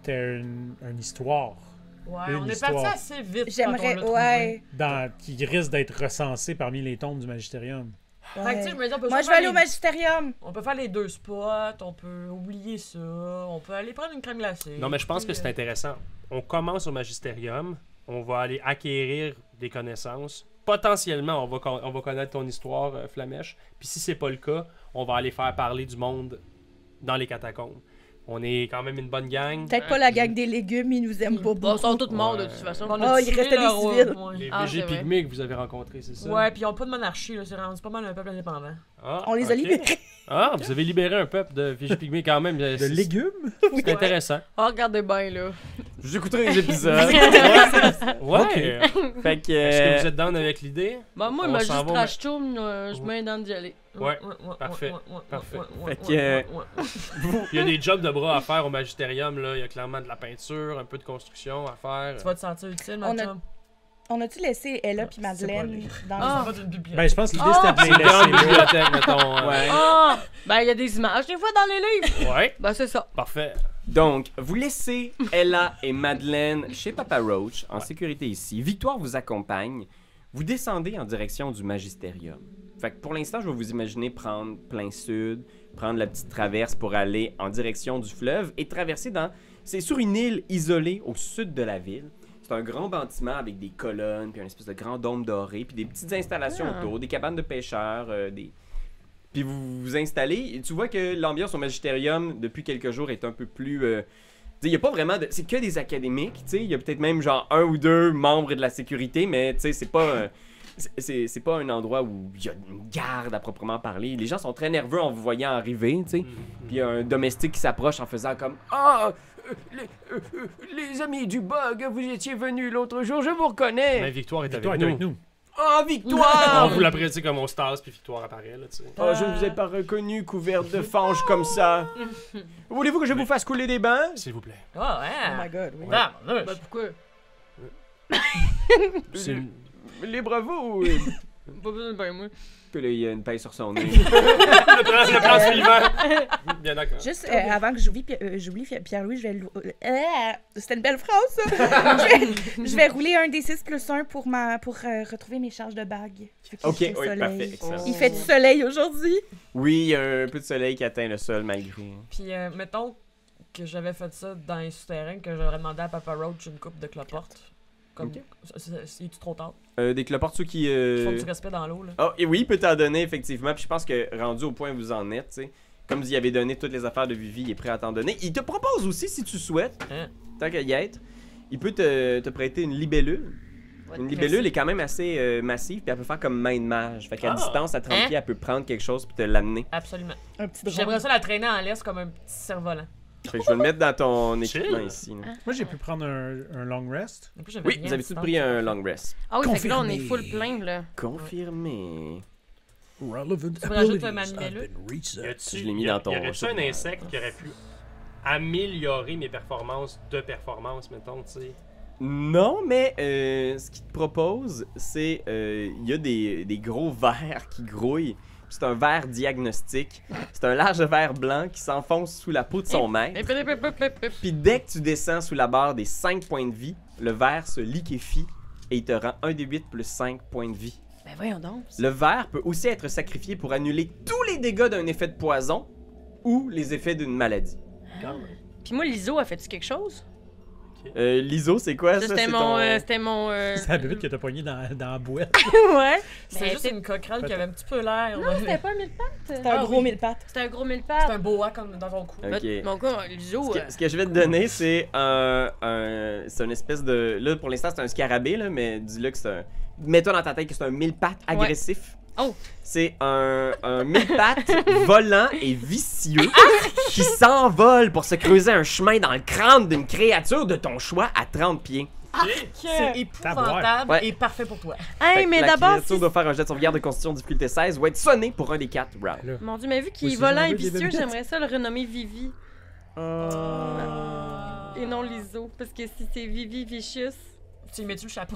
t'aies une histoire ouais, une on est histoire. parti assez vite J'aimerais, quand on l'a ouais. qui risque d'être recensée parmi les tombes du Magistérium. trouvé. Fait que, tu sais, je me dis, on peut Moi, soit je vais aller faire au les- magistérium. On peut faire les deux spots, on peut oublier ça, on peut aller prendre une crème glacée. Non, mais je pense que puis, c'est intéressant. On commence au magistérium, on va aller acquérir des connaissances. Potentiellement, on va connaître ton histoire, Flamèche. Puis si c'est pas le cas, on va aller faire parler du monde dans les catacombes. On est quand même une bonne gang. Peut-être pas la gang des légumes, ils nous aiment pas Bon, ils sont beaucoup. tous morts de Ouais. toute façon. On a il tué restait des le roi, civils. ouais. Les Ah, VG c'est vrai. pygmées que vous avez rencontrés, c'est ça? Ouais, puis ils ont pas de monarchie, là. C'est rendu pas mal un peuple indépendant. Ah, On les a ok. libérés. Ah, vous avez libéré un peuple de VG pygmées quand même. De légumes? C'est intéressant. Oh, regardez bien, là. J'écouterai les épisodes. Ouais. Fait que. Est-ce que vous êtes down avec l'idée? Bah, moi, On il m'a s'en juste va, trash tourne, je mets dans d'y aller. Ouais, parfait, parfait. Fait que, Il y a des jobs de bras à faire au magisterium, là. Il y a clairement de la peinture, un peu de construction à faire. Tu vas te sentir utile, On ma a- chum? On a-tu laissé Ella puis c'est pas Madeleine lui. dans Ah. Ça va d'une bibliothèque. Ben, je pense que l'idée, Ah! c'était C'est de une grande les laisser là. bibliothèque, mettons. Ouais. Ah! Ben, il y a des images, des fois, dans les livres. Ouais, Ben, c'est ça. parfait. Donc, vous laissez Ella et Madeleine chez Papa Roach, en sécurité ici. Victoire vous accompagne. Vous descendez en direction du Magisterium. Fait que pour l'instant, je vais vous imaginer prendre plein sud, prendre la petite traverse pour aller en direction du fleuve et traverser dans... C'est sur une île isolée au sud de la ville. C'est un grand bâtiment avec des colonnes, puis un espèce de grand dôme doré, puis des petites installations Ah. autour, des cabanes de pêcheurs, Puis vous vous installez, et tu vois que l'ambiance au Magisterium, depuis quelques jours, est un peu plus... il n'y a pas vraiment de... C'est que des académiques, tu sais. Il y a peut-être même genre 1 ou 2 membres de la sécurité, mais tu sais, c'est pas... c'est pas un endroit où il y a une garde à proprement parler. Les gens sont très nerveux en vous voyant arriver, tu sais. Puis il y a un domestique qui s'approche en faisant comme « Ah, les amis du bug, vous étiez venus l'autre jour, je vous reconnais! Mais Victoire est Victoire avec est nous. avec nous. Ah, Victoire! On vous l'apprécie comme on se tasse, puis Victoire apparaît, là, tu sais. Oh, je ne vous ai pas reconnu, couverte de fange comme ça. Voulez-vous que je vous fasse couler des bains? S'il vous plaît. Ah, Oh my ouais. god, oui. Ah, mon Dieu. Ben, pourquoi? C'est Libre à vous! Pas besoin de bain, moi. Puis là, il y a une paille sur son nez. le plan suivant. Bien d'accord. Juste avant que j'oublie Pierre-Louis, je vais... c'était une belle phrase, ça! je vais rouler un D6 plus 1 pour retrouver mes charges de bague. Ok, Il fait oui, soleil. parfait, excellent. Il fait du soleil aujourd'hui. Oui, il y a un peu de soleil qui atteint le sol malgré. Puis, mettons que j'avais fait ça dans les souterrains, que j'aurais demandé à Papa Roach une coupe de cloporte. Comme, Ok. c'est-tu trop tard? Des cloportes ceux qui... Ils font du respect dans l'eau, là. Oh, et oui, il peut t'en donner, effectivement. Puis je pense que rendu au point où vous en êtes, tu sais, comme vous y avez donné toutes les affaires de Vivi, il est prêt à t'en donner. Il te propose aussi, si tu souhaites, Hein? tant qu'à y être, il peut te prêter une libellule. Une libellule est quand même assez massive, puis elle peut faire comme main de mage. Fait qu'à Ah. distance, à 30 Hein? pieds, elle peut prendre quelque chose puis te l'amener. Absolument. Un petit Puis j'aimerais ça la traîner en laisse comme un petit cerf-volant. Fait que je vais le mettre dans ton équipement Chill. ici. là. Moi, j'ai pu prendre un long rest. En plus, j'avais Oui, rien vous avez à tous distance. pris un long rest. Ah oui, fait que là, on est Confirmé. full plein, là. Confirmé. Relevant Tu me rajoutes abilities ma have libellule? been reset. Je l'ai mis dans ton Y aurait-tu un journal. insecte qui aurait pu améliorer mes performances de performance, mettons, tu sais? Non, mais ce qu'il te propose, c'est il y a des gros vers qui grouillent. C'est un ver diagnostic. C'est un large verre blanc qui s'enfonce sous la peau de son maître. Puis dès que tu descends sous la barre des 5 points de vie, le verre se liquéfie et il te rend 1 des 8 plus 5 points de vie. Ben, voyons donc. Le verre peut aussi être sacrifié pour annuler tous les dégâts d'un effet de poison ou les effets d'une maladie. Puis moi, l'ISO, a fait-tu quelque chose? L'ISO, c'est quoi ça? C'était C'est mon. ton- C'était mon. C'est la bébête que t'as poignée dans la boîte. Ouais. C'est Ben, juste c'est- une coquerelle qui avait un petit peu l'air. Non, là. c'était pas un mille pattes. C'est un gros mille pattes. C'était un gros mille C'est un pattes. boa comme dans ton cou. Ok. Mon gars, l'ISO. Ce que je vais te donner, c'est c'est une espèce de... Là, pour l'instant, c'est un scarabée, là, mais dis-le que c'est un... Mets-toi dans ta tête que c'est un mille pattes agressif. Oh. C'est un mille pattes volant et vicieux qui s'envole pour se creuser un chemin dans le crâne d'une créature de ton choix à 30 pieds. C'est épouvantable Ouais. et parfait pour toi. Hey, Fait que mais la d'abord. créature doit faire un jet de sauvegarde de constitution difficulté 16 ou être sonné pour un des 4 rounds. Mon dieu, mais vu qu'il Oui, est si volant j'en et veux des vicieux, bébites. j'aimerais ça le renommer Vivi. Et non l'ISO. Parce que si c'est Vivi Vicious. Tu lui mets-tu le chapeau?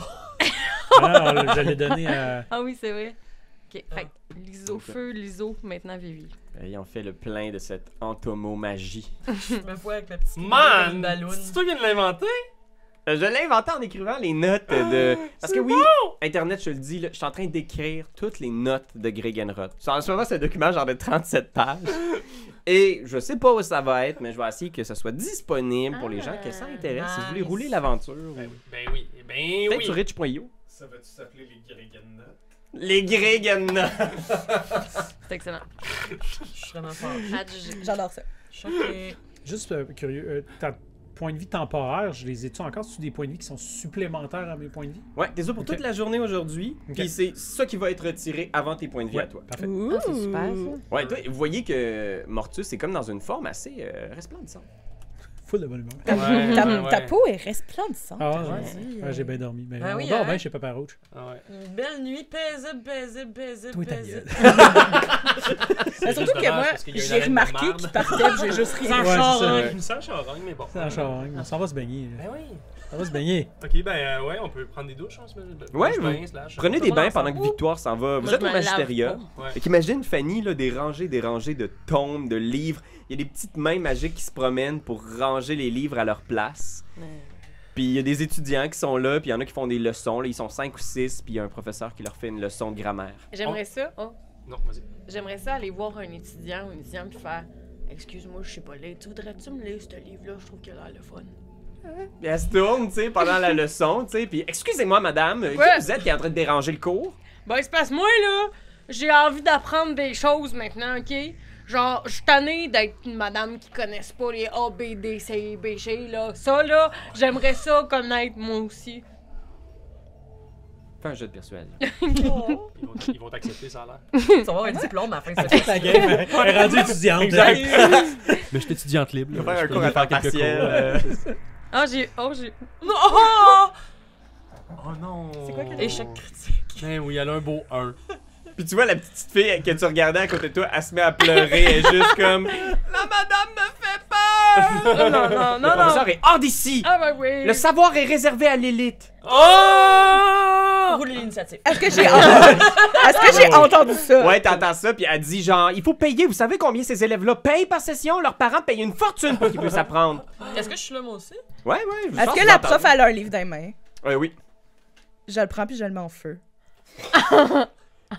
Alors, je l'ai donné à. Ah oui, c'est vrai. Ok, fait que l'ISO feu, l'ISO, maintenant Vivi. Ayant fait le plein de cette entomomagie. Je me vois avec la petite Man! ballon. C'est toi qui viens de l'inventer? Je l'ai inventé en écrivant les notes de... Parce que oui, Internet, je te le dis, là, je suis en train d'écrire toutes les notes de Greg Enroth. En ce moment, c'est un document genre de 37 pages. Et je sais pas où ça va être, mais je vais essayer que ce soit disponible pour les gens que ça intéresse. Si vous voulez nice. rouler l'aventure. Ben oui, ben Peut-être oui. sur rich.io. Ça va-tu s'appeler les Gregenna? Les Greg Enroth. C'est excellent. Je suis vraiment fort. Adjugé. J'adore ça. Choqué. Juste curieux, ta points de vie temporaire, je les ai-tu encore sur des points de vie qui sont supplémentaires à mes points de vie? Ouais, t'es ça pour Ok. toute la journée aujourd'hui. Ok. Puis c'est ça qui va être retiré avant tes points de vie Ouais, à toi. parfait. Ah, c'est super, ça. Ouais, toi, vous voyez que Mortus est comme dans une forme assez resplendissante. Full de bonne humeur. Ta peau est resplendissante. Ah, aujourd'hui. ouais, j'ai bien dormi. Mais Ah on oui, dort hein? bien chez Papa Roach. Ah ouais. Une belle nuit paisible, paisible, paisible, Toi, ta paisible. Mais surtout que moi, j'ai remarqué qu'il partait, puis j'ai juste Sans rien. Ouais, c'est ça, charogne. ouais. Une sale charogne, mais bon. C'est la charogne. On s'en va se baigner. là. Ben oui. On va se baigner. Ok, ben ouais, on peut prendre des douches, on se met. Ouais, douche, vous bain, slash. Prenez Tout des le bains monde pendant que ensemble. Victoire s'en va. Vous Moi, êtes je au me lave magistériat. pas. Ouais. Fait qu'imagine Fanny, là, des rangées de tomes, de livres. Il y a des petites mains magiques qui se promènent pour ranger les livres à leur place. Puis il y a des étudiants qui sont là, puis il y en a qui font des leçons. Là, ils sont 5 ou 6, puis il y a un professeur qui leur fait une leçon de grammaire. J'aimerais ça. Oh, Non, vas-y. j'aimerais ça aller voir un étudiant ou une étudiante puis faire. Excuse-moi, je sais pas lire. Tu voudrais-tu me lire ce livre-là? Je trouve qu'il a l'air le fun. Puis elle se tourne, tu sais, pendant la leçon, tu sais, puis excusez-moi, madame, qui Ouais. vous êtes qui est en train de déranger le cours? Ben, il se passe moi, là. J'ai envie d'apprendre des choses maintenant, OK? Genre, je suis tannée d'être une madame qui connaisse pas les A, B, D, C, B, G, là. Ça, là, j'aimerais ça connaître moi aussi. Fais un jeu de persuasion. Ils vont t'accepter, ça a l'air. Tu vas avoir un diplôme à la fin de cette La game elle est rendue étudiante. Exact. Mais je suis étudiante libre. Il va faire un cours à temps partiel. Ah, j'ai. Non! Oh! Oh non. C'est quoi que- Échec critique. Ben oui, elle a un beau 1. Puis tu vois la petite fille que tu regardais à côté de toi, elle se met à pleurer, elle est juste comme la madame me fait peur. Oh, non, Le professeur est hors d'ici. Ah, ben oui. Le savoir est réservé à l'élite. Oh! Roulez l'initiative. Est-ce que j'ai entendu ça? Ouais, t'entends ça, puis elle dit genre, il faut payer. Vous savez combien ces élèves-là payent par session? Leurs parents payent une fortune pour qu'ils puissent apprendre. Est-ce que je suis là, moi aussi? Ouais, je Est-ce pense que vous la en prof parlez. a un livre dans les mains? Ouais, oui. Je le prends puis je le mets en feu.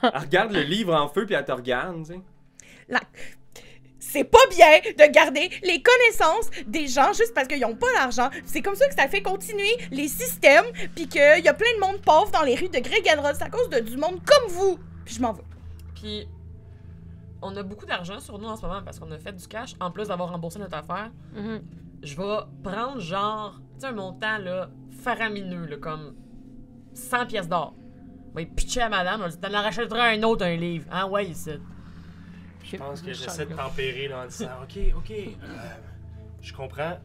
Elle regarde le livre en feu, puis elle te regarde, tu sais. C'est pas bien de garder les connaissances des gens juste parce qu'ils ont pas l'argent. C'est comme ça que ça fait continuer les systèmes, puis qu'il y a plein de monde pauvre dans les rues de Gregenrod. C'est à cause de du monde comme vous. Puis je m'en vais. Puis, on a beaucoup d'argent sur nous en ce moment parce qu'on a fait du cash, en plus d'avoir remboursé notre affaire. Mhm. Je vais prendre genre, tu sais, un montant là, faramineux, là, comme 100 pièces d'or. Je vais pitcher à madame, elle dit, t'en rachèteras un autre, un livre. Ah ouais, ici. Je pense que j'essaie de tempérer là, en disant ok, je comprends.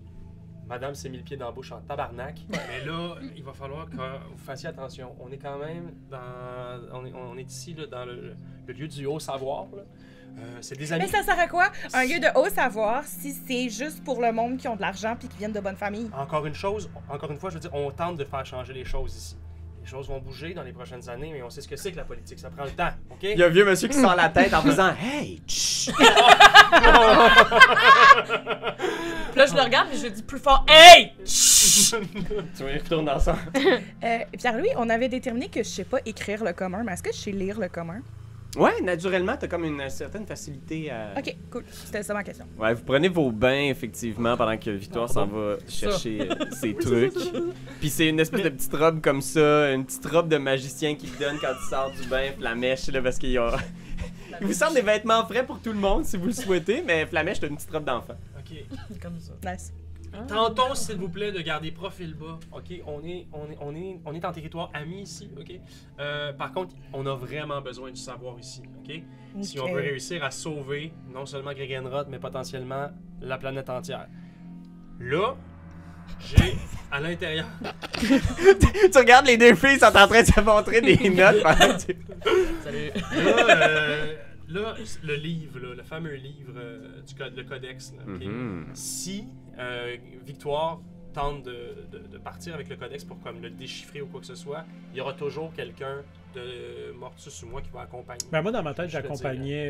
Madame s'est mis le pied dans la bouche en tabarnak, mais là, il va falloir que vous fassiez attention. On est quand même dans. On est ici là, dans le lieu du haut savoir. Là. C'est des amis. Mais ça sert à quoi? Un lieu de haut savoir si c'est juste pour le monde qui ont de l'argent puis qui viennent de bonnes familles. Encore une fois, je veux dire, on tente de faire changer les choses ici. Les choses vont bouger dans les prochaines années, mais on sait ce que c'est que la politique. Ça prend le temps, ok? Il y a un vieux monsieur qui sort la tête en faisant Hey, tch! Puis là, je le regarde et je lui dis plus fort, hey! Tu vois, il retourne dans ça. Pierre-Louis, on avait déterminé que je sais pas écrire le commun, mais est-ce que je sais lire le commun? Ouais, naturellement, t'as comme une certaine facilité à. Ok, cool. C'était ça ma question. Ouais, vous prenez vos bains, effectivement, pendant que Victoire s'en va chercher ses trucs. Puis c'est une espèce de petite robe comme ça, une petite robe de magicien qu'il te donne quand tu sors du bain, Flamèche, là, parce qu'il y a. Il vous sort des vêtements frais pour tout le monde, si vous le souhaitez, mais Flamèche, t'as une petite robe d'enfant. Ok. Comme ça. Nice. Tentons, s'il vous plaît, de garder profil bas. Ok, on est en territoire ami ici. Ok. Par contre, on a vraiment besoin du savoir ici. Ok. Si on Ok. veut réussir à sauver non seulement Gregenrod, mais potentiellement la planète entière. Là, j'ai à l'intérieur. Tu regardes les deux filles, sont en train de se montrer des notes pendant que tu- Salut. Là, le livre, là, le fameux livre le codex. Là, ok? Mhm. Si Victoire tente de partir avec le codex pour comme le déchiffrer ou quoi que ce soit, il y aura toujours quelqu'un de Mortus ou moi qui va accompagner. Ben moi, dans ma tête, Je te j'accompagnais.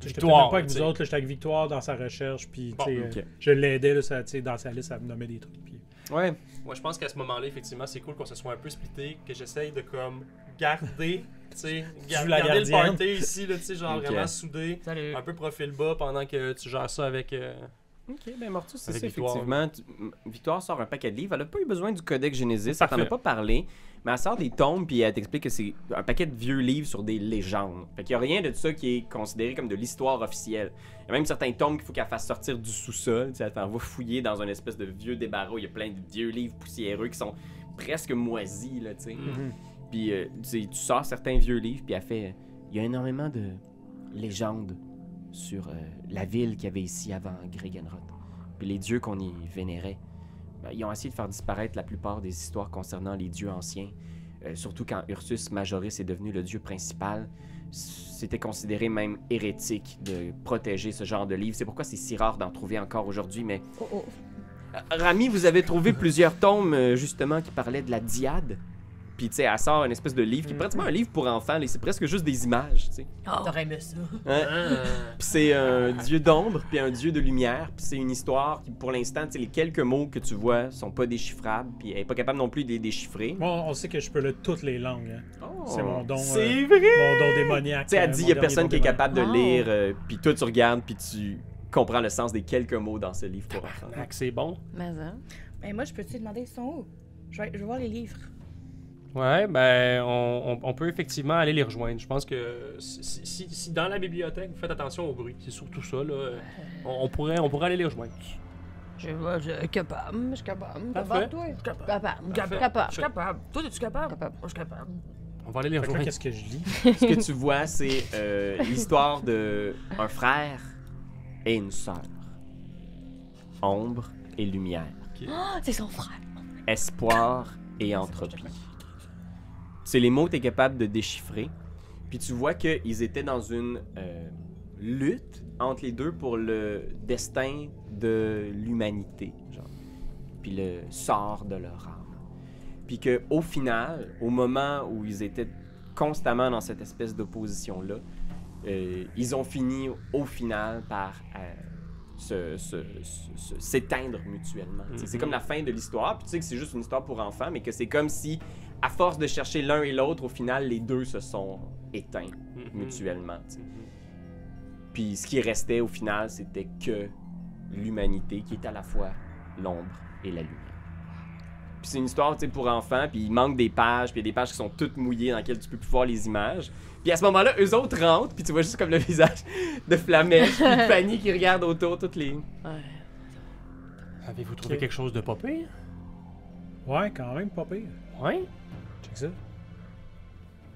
J'étais Victoire, même pas avec tu vous sais. autres, là, j'étais avec Victoire dans sa recherche, puis Bon, tu sais, ok. je l'aidais là, tu sais, dans sa liste à me nommer des trucs. Puis... Ouais. Moi, je pense qu'à ce moment-là, effectivement, c'est cool qu'on se soit un peu splitté, que j'essaye de comme garder, tu sais, joues la garder le gardienne. party ici, là, tu sais, genre Ok. vraiment soudé, Salut. un peu profil bas pendant que tu gères ça avec Ok, ben Mortus, c'est Avec ça, Victoire. effectivement. Victoire sort un paquet de livres. Elle a pas eu besoin du Codex Genesis, elle t'en a Parfait. pas parlé. Mais elle sort des tombes, puis elle t'explique que c'est un paquet de vieux livres sur des légendes. Fait qu'il y a rien de ça qui est considéré comme de l'histoire officielle. Il y a même certains tombes qu'il faut qu'elle fasse sortir du sous-sol. Tu sais, elle t'en va fouiller dans un espèce de vieux débarras où il y a plein de vieux livres poussiéreux qui sont presque moisis, là, tu sais. Puis tu sors certains vieux livres, puis elle fait... Il y a énormément de légendes sur la ville qu'il y avait ici avant Gregenroth. Puis les dieux qu'on y vénérait, ben, ils ont essayé de faire disparaître la plupart des histoires concernant les dieux anciens. Surtout quand Ursus Majoris est devenu le dieu principal. C'était considéré même hérétique de protéger ce genre de livres. C'est pourquoi c'est si rare d'en trouver encore aujourd'hui, mais... Rami, vous avez trouvé plusieurs tomes, justement, qui parlaient de la Diade. Puis, tu sais, elle sort une espèce de livre qui est pratiquement un livre pour enfants. C'est presque juste des images, tu sais. T'aurais aimé ça. Hein? Puis c'est un dieu d'ombre, puis un dieu de lumière. Puis c'est une histoire qui, pour l'instant, tu sais, les quelques mots que tu vois sont pas déchiffrables. Puis elle est pas capable non plus de les déchiffrer. Bon, on sait que je peux lire toutes les langues. Hein. C'est mon don. C'est vrai! Mon don démoniaque. Tu sais, elle dit, il y a personne qui est capable de Oh. lire. Puis toi, tu regardes, puis tu comprends le sens des quelques mots dans ce livre pour enfants. Fait que c'est bon. Mais ça. Mais moi, je peux te demander, ils sont où? Je vais voir les livres. Ouais, ben, on peut effectivement aller les rejoindre. Je pense que si dans la bibliothèque, vous faites attention au bruit. C'est surtout ça, là. On pourrait aller les rejoindre. Je suis capable. Je suis capable. Parfait. Toi? Capable. Capable. Parfait. Capable. Je suis capable. Toi, es-tu capable? Capable. Moi, je suis capable. On va aller les Fait que là, rejoindre. qu'est-ce que je lis? Ce que tu vois, c'est l'histoire de un frère et une sœur. Ombre et lumière. Ah, c'est son frère. Espoir et entropie. C'est les mots que tu es capable de déchiffrer. Puis tu vois qu'ils étaient dans une lutte entre les deux pour le destin de l'humanité, genre. Puis le sort de leur âme. Puis qu'au final, au moment où ils étaient constamment dans cette espèce d'opposition-là, ils ont fini au final par s'éteindre mutuellement. C'est comme la fin de l'histoire, puis tu sais que c'est juste une histoire pour enfants, mais que c'est comme si, à force de chercher l'un et l'autre, au final, les deux se sont éteints mutuellement. Tu sais. Puis ce qui restait au final, c'était que l'humanité, qui est à la fois l'ombre et la lumière. Puis c'est une histoire, tu sais, pour enfants, puis il manque des pages, puis il y a des pages qui sont toutes mouillées dans lesquelles tu peux plus voir les images. Puis à ce moment-là, eux autres rentrent, puis tu vois juste comme le visage de Flamèche, puis de Fanny qui regarde autour toutes les... Avez-vous trouvé Ok. quelque chose de pas pire? Ouais, quand même, pas pire. Ouais? Check ça.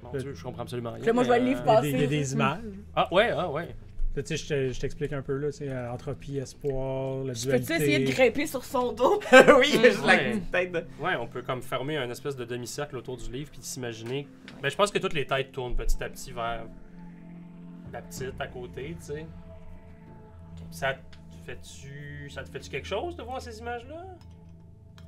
Mon Dieu, je comprends absolument rien. Puis là, moi, je vois le livre Il y a passer. des, il y a des images. Ah, ouais, ah, ouais. Là, tu sais, je t'explique un peu, là, tu sais, entropie, espoir, la Je peux-tu dualité. essayer de grimper sur son dos? oui, juste la Ouais. petite tête de... Ouais, on peut comme fermer un espèce de demi-cercle autour du livre puis s'imaginer. Ben, je pense que toutes les têtes tournent petit à petit vers la petite à côté, tu sais. Ça te fait-tu quelque chose de voir ces images-là?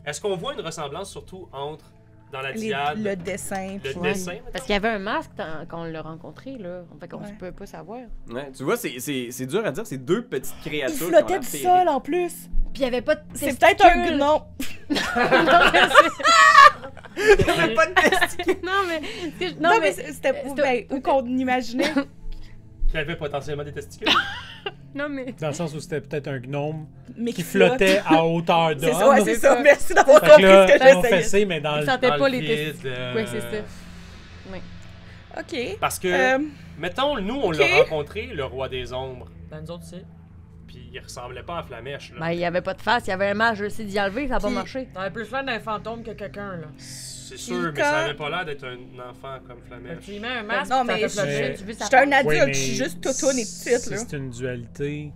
Est-ce qu'on voit une ressemblance surtout entre dans la diade, Le dessin. le puis- Ouais. dessin, Parce qu'il y avait un masque quand on l'a rencontré, là. Fait qu'on Ouais. peut pas savoir. Ouais, tu vois, c'est dur à dire, c'est deux petites Il créatures qui ont flottait l'air du féeriques. sol en plus. Puis il y avait pas de C'est peut-être un testicules. gnome. Il y avait pas de testicules. Non, mais... Non, mais c'était où qu'on imaginait. qui avait potentiellement des testicules? Non, mais... Dans le sens où c'était peut-être un gnome Mais qui flottait à hauteur d'homme. C'est ça, ouais, c'est ça. ça. Merci d'avoir Fait compris que là, ce que ils ont j'essayais. fessé, mais dans Il le... sentait Dans pas le les vide, testicules. Ouais, c'est ça. OK. Parce que, mettons, nous, on l'a rencontré, le roi des ombres, Ben, nous autres, c'est. puis il ressemblait pas à Flamèche, là. Ben, il y avait pas de face. Il y avait un mage aussi d'y enlever. Ça a pas Qui- marché. On a plus l'air d'un fantôme que quelqu'un, là. C'est sûr, mais ça avait pas l'air d'être un enfant comme Flamèche. Tu lui mets un masque, Non, ça mais fait flasher. Tu veux sa J'étais un face? adulte, Oui, mais je suis juste toutoune et petite, si là. c'est une dualité,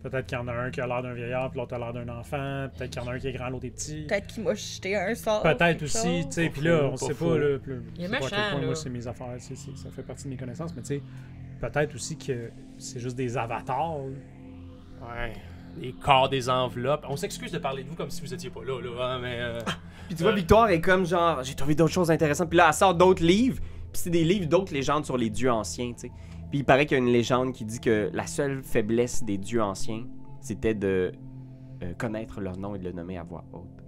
peut-être qu'il y en a un qui a l'air d'un vieillard, puis l'autre a l'air d'un enfant. Peut-être qu'il y en a un qui est grand, l'autre est petit. Peut-être qu'il m'a jeté un sort. Peut-être quelque aussi, chose. tu sais, Pas puis là, faux, on pas sait faux. pas, là, puis Il est je sais pas à quel méchant, point, là. moi, c'est mes affaires, ça fait partie de mes connaissances, mais tu sais, peut-être aussi que c'est juste des avatars. là. Ouais. Les corps des enveloppes. On s'excuse de parler de vous comme si vous étiez pas là, hein, mais... Puis tu vois, Victoire est comme genre, j'ai trouvé d'autres choses intéressantes. Puis là, elle sort d'autres livres. Puis c'est des livres d'autres légendes sur les dieux anciens, tu sais. Puis il paraît qu'il y a une légende qui dit que la seule faiblesse des dieux anciens, c'était de connaître leur nom et de le nommer à voix haute.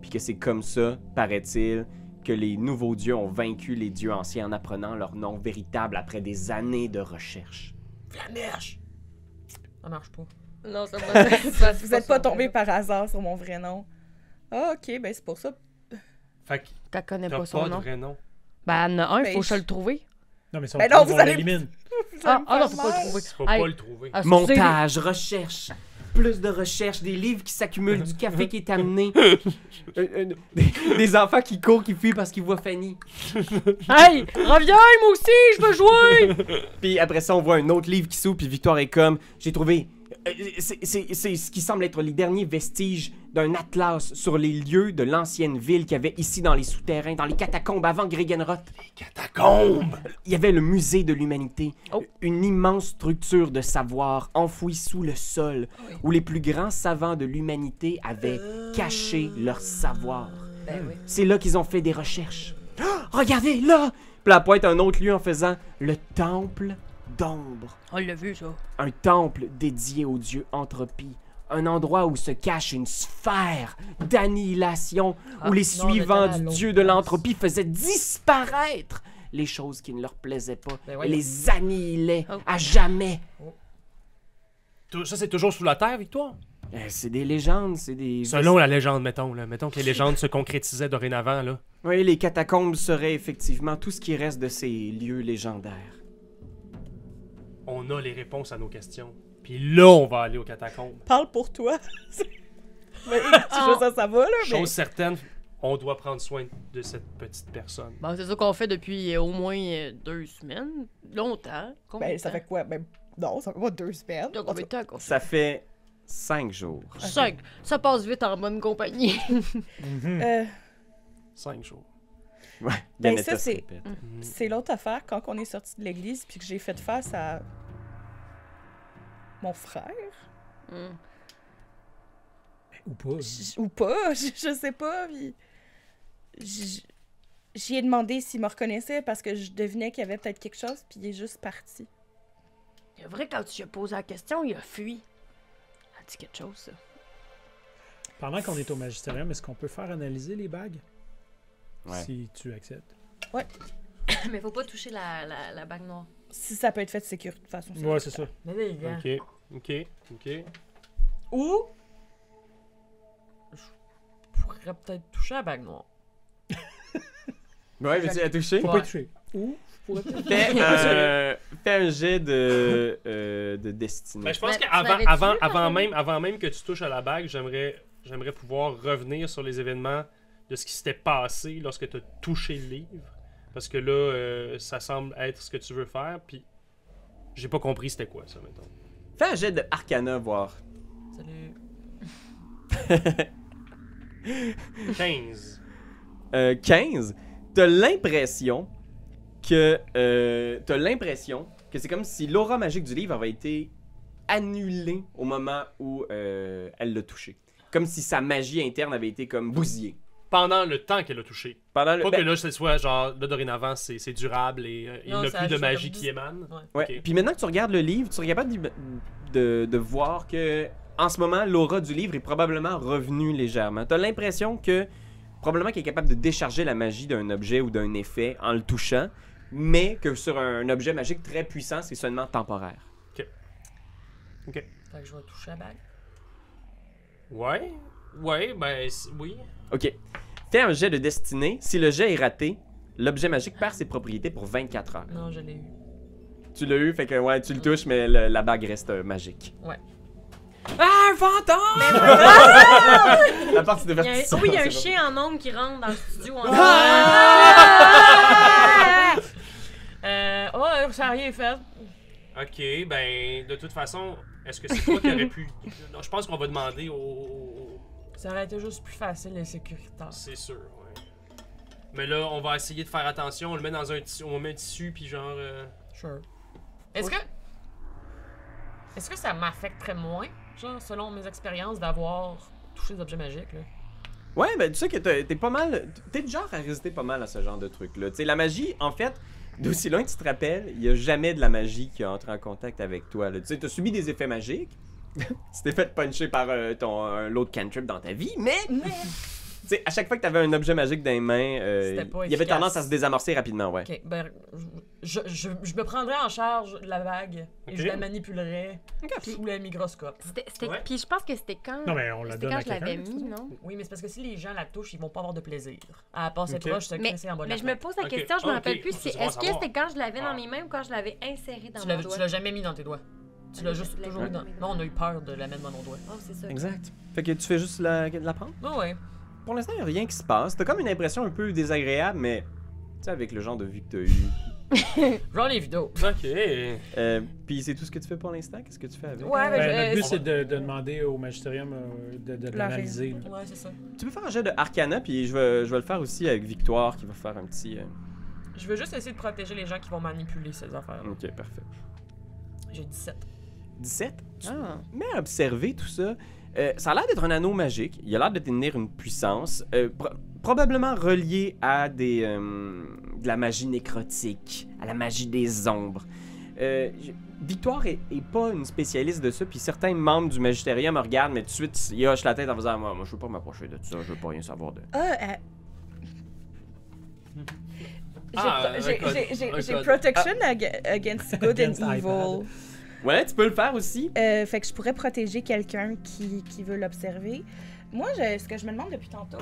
Puis que c'est comme ça, paraît-il, que les nouveaux dieux ont vaincu les dieux anciens en apprenant leur nom véritable après des années de recherche. Flamèche! Ça marche pas. Non, ça va. Vous êtes pas tombé par hasard sur mon vrai nom. Ah, ok, ben c'est pour ça. Fait que Qu'elle connaît t'as pas son pas de nom. vrai nom. Ben, il y en a un, Ben, faut que je le trouve. Non, mais si on Ben le non, trouve, vous on allez- l'élimine. Non, faut pas le trouver. Faut Hey. pas le trouver. Ah, Montage, recherche, plus de recherche, des livres qui s'accumulent, du café qui est amené, des enfants qui courent, qui fuient parce qu'ils voient Fanny. Hey, reviens, moi aussi, je veux jouer! Puis après ça, on voit un autre livre qui s'ouvre, puis Victoire est comme, j'ai trouvé, c'est ce qui semble être les derniers vestiges d'un atlas sur les lieux de l'ancienne ville qu'il y avait ici dans les souterrains, dans les catacombes avant Gregenroth. Catacombes! Il y avait le musée de l'humanité, Oh. une immense structure de savoir enfouie sous le sol, où les plus grands savants de l'humanité avaient caché leur savoir. Ben oui. C'est là qu'ils ont fait des recherches. Ah, regardez, là! Puis elle pointe un autre lieu en faisant le temple d'ombre. On l'a vu, ça. Un temple dédié au dieu Entropie. Un endroit où se cache une sphère d'annihilation, où les non, on suivants était à du l'autre dieu de place. l'entropie faisaient disparaître les choses qui ne leur plaisaient pas Ben et voyons. les annihilaient Oh. à jamais. Ça, c'est toujours sous la terre, Victoire? C'est des légendes, c'est des... Selon la légende, mettons. Là. Mettons que les légendes se concrétisaient dorénavant, là. Oui, les catacombes seraient effectivement tout ce qui reste de ces lieux légendaires. On a les réponses à nos questions. Puis là, on va aller aux catacombes. Parle pour toi. Mais, tu vois, ça va, là. Mais... Chose certaine, on doit prendre soin de cette petite personne. Bon, c'est ça qu'on fait depuis au moins 2 semaines. Longtemps. Combien Ben, de ça temps? fait quoi? Ben, non, ça fait pas 2 semaines. T'as combien de temps qu'on fait? Ça fait 5 jours. 5. Ça passe vite en bonne compagnie. Euh, 5 jours. Ouais, Ben, Benetta ça, se c'est- répète. c'est l'autre affaire quand on est sorti de l'église puis que j'ai fait face à mon frère. Hmm. Ou pas. Ou pas, je sais pas. Puis j'y ai demandé s'il me reconnaissait parce que je devinais qu'il y avait peut-être quelque chose, puis il est juste parti. C'est vrai, quand tu lui as posé la question, il a fui. Elle dit quelque chose, ça. Pendant qu'on est au magistérium, est-ce qu'on peut faire analyser les bagues? Ouais. Si tu acceptes. Mais faut pas toucher la bague noire. Si ça peut être fait de sécurité, de façon Ouais, c'est ça. Mais les gars. Ok. Ou. Je pourrais peut-être toucher à la bague noire. Ouais, veux-tu la toucher? Faut Ouais. pas y toucher. Ou, je pourrais peut-être- Fais un jet de destinée. Ben, je pense Mais tu qu'avant l'avais-tu, avant même que tu touches à la bague, j'aimerais pouvoir revenir sur les événements de ce qui s'était passé lorsque tu as touché le livre. Parce que là, ça semble être ce que tu veux faire, puis j'ai pas compris c'était quoi ça, mettons. Fais un jet de Arcana, voir. Salut. 15. 15. T'as l'impression que c'est comme si l'aura magique du livre avait été annulée au moment où elle l'a touché. Comme si sa magie interne avait été comme bousillée. Pendant le temps qu'elle a touché. Pendant le... Pas ben, que là, ce soit genre, là, dorénavant, c'est durable et il Non, n'y a ça plus de ajoute magie comme qui émane. Ouais. ouais. Ok. Puis maintenant que tu regardes le livre, tu serais capable de voir que en ce moment, l'aura du livre est probablement revenue légèrement. T'as l'impression que probablement qu'elle est capable de décharger la magie d'un objet ou d'un effet en le touchant, mais que sur un objet magique très puissant, c'est seulement temporaire. Fait que je vais toucher à la bague. Ouais, ben, oui. Ok. Fais un jet de destinée. Si le jet est raté, l'objet magique perd ses propriétés pour 24 heures. Non, je l'ai eu. Tu l'as eu, fait que ouais, tu le touches, mais la bague reste magique. Ouais. Ah, un fantôme! La partie de Il y a un... divertissement. Oui, il y a un c'est chien en ombre qui rentre dans le studio. En Ouais, ça n'a rien fait. Ok, ben, de toute façon, est-ce que c'est toi qui aurais pu. Non, je pense qu'on va demander au. Ça aurait été juste plus facile et sécuritaire. C'est sûr, ouais. Mais là, on va essayer de faire attention. On le met dans un tissu, on met un tissu, puis genre. Sure. Est-ce que ça m'affecterait moins, genre, selon mes expériences, d'avoir touché des objets magiques, là? Ouais, ben tu sais que t'es pas mal. T'es du genre à résister pas mal à ce genre de truc-là. Tu sais, la magie, en fait, d'aussi loin que tu te rappelles, il y a jamais de la magie qui a entré en contact avec toi. Tu sais, t'as subi des effets magiques. Tu t'es fait puncher par l'autre cantrip dans ta vie, mais sais, à chaque fois que t'avais un objet magique dans les mains, C'était pas il y avait efficace. tendance à se désamorcer rapidement, ouais. Ok, ben, je me prendrais en charge la bague et Ok. je la manipulerais sous le microscope. Ouais. Puis je pense que c'était quand. Non, mais on la C'était donne quand à je l'avais quelqu'un. mis, non? Oui, mais c'est parce que si les gens la touchent, ils vont pas avoir de plaisir. À passer Ok. proche, se Mais, crisser en bas de mais la je me fenêtre. pose la Ok. question, je me Ok. rappelle plus. C'est Est-ce bon à que savoir. c'était quand je l'avais dans Ah. mes mains ou quand je l'avais inséré dans Tu mon l'as, doigt? tu l'as jamais mis dans tes doigts. Tu l'as juste Je l'ai toujours pas mis dans... mis. Non, on a eu peur de la mettre dans nos doigts. Oh, c'est ça. Exact. Fait que tu fais juste la prendre? Non, ouais. Pour l'instant, il n'y a rien qui se passe. T'as comme une impression un peu désagréable, mais tu sais, avec le genre de vie que t'as eu. Genre les vidéos. Ok. Puis c'est tout ce que tu fais pour l'instant? Qu'est-ce que tu fais avec? Ouais, Ben, notre but, je- c'est de demander au magistérium de l'analyser. là. Ouais, c'est ça. Tu peux faire un jet de Arcana, puis je vais le faire aussi avec Victoire, qui va faire un petit... Je veux juste essayer de protéger les gens qui vont manipuler ces affaires. Ok, parfait. J'ai 17. 17? Ah. Mais à observer tout ça, ça a l'air d'être un anneau magique. Il a l'air de détenir une puissance, probablement reliée à de la magie nécrotique, à la magie des ombres. Victoire est pas une spécialiste de ça, puis certains membres du magistérium me regardent, mais tout de suite, il hoche la tête en faisant moi, je veux pas m'approcher de ça, je veux pas rien savoir de. J'ai Un code. j'ai Un code. protection against good Against and iPad. evil. Ouais, tu peux le faire aussi. Fait que je pourrais protéger quelqu'un qui veut l'observer. Moi, ce que je me demande depuis tantôt,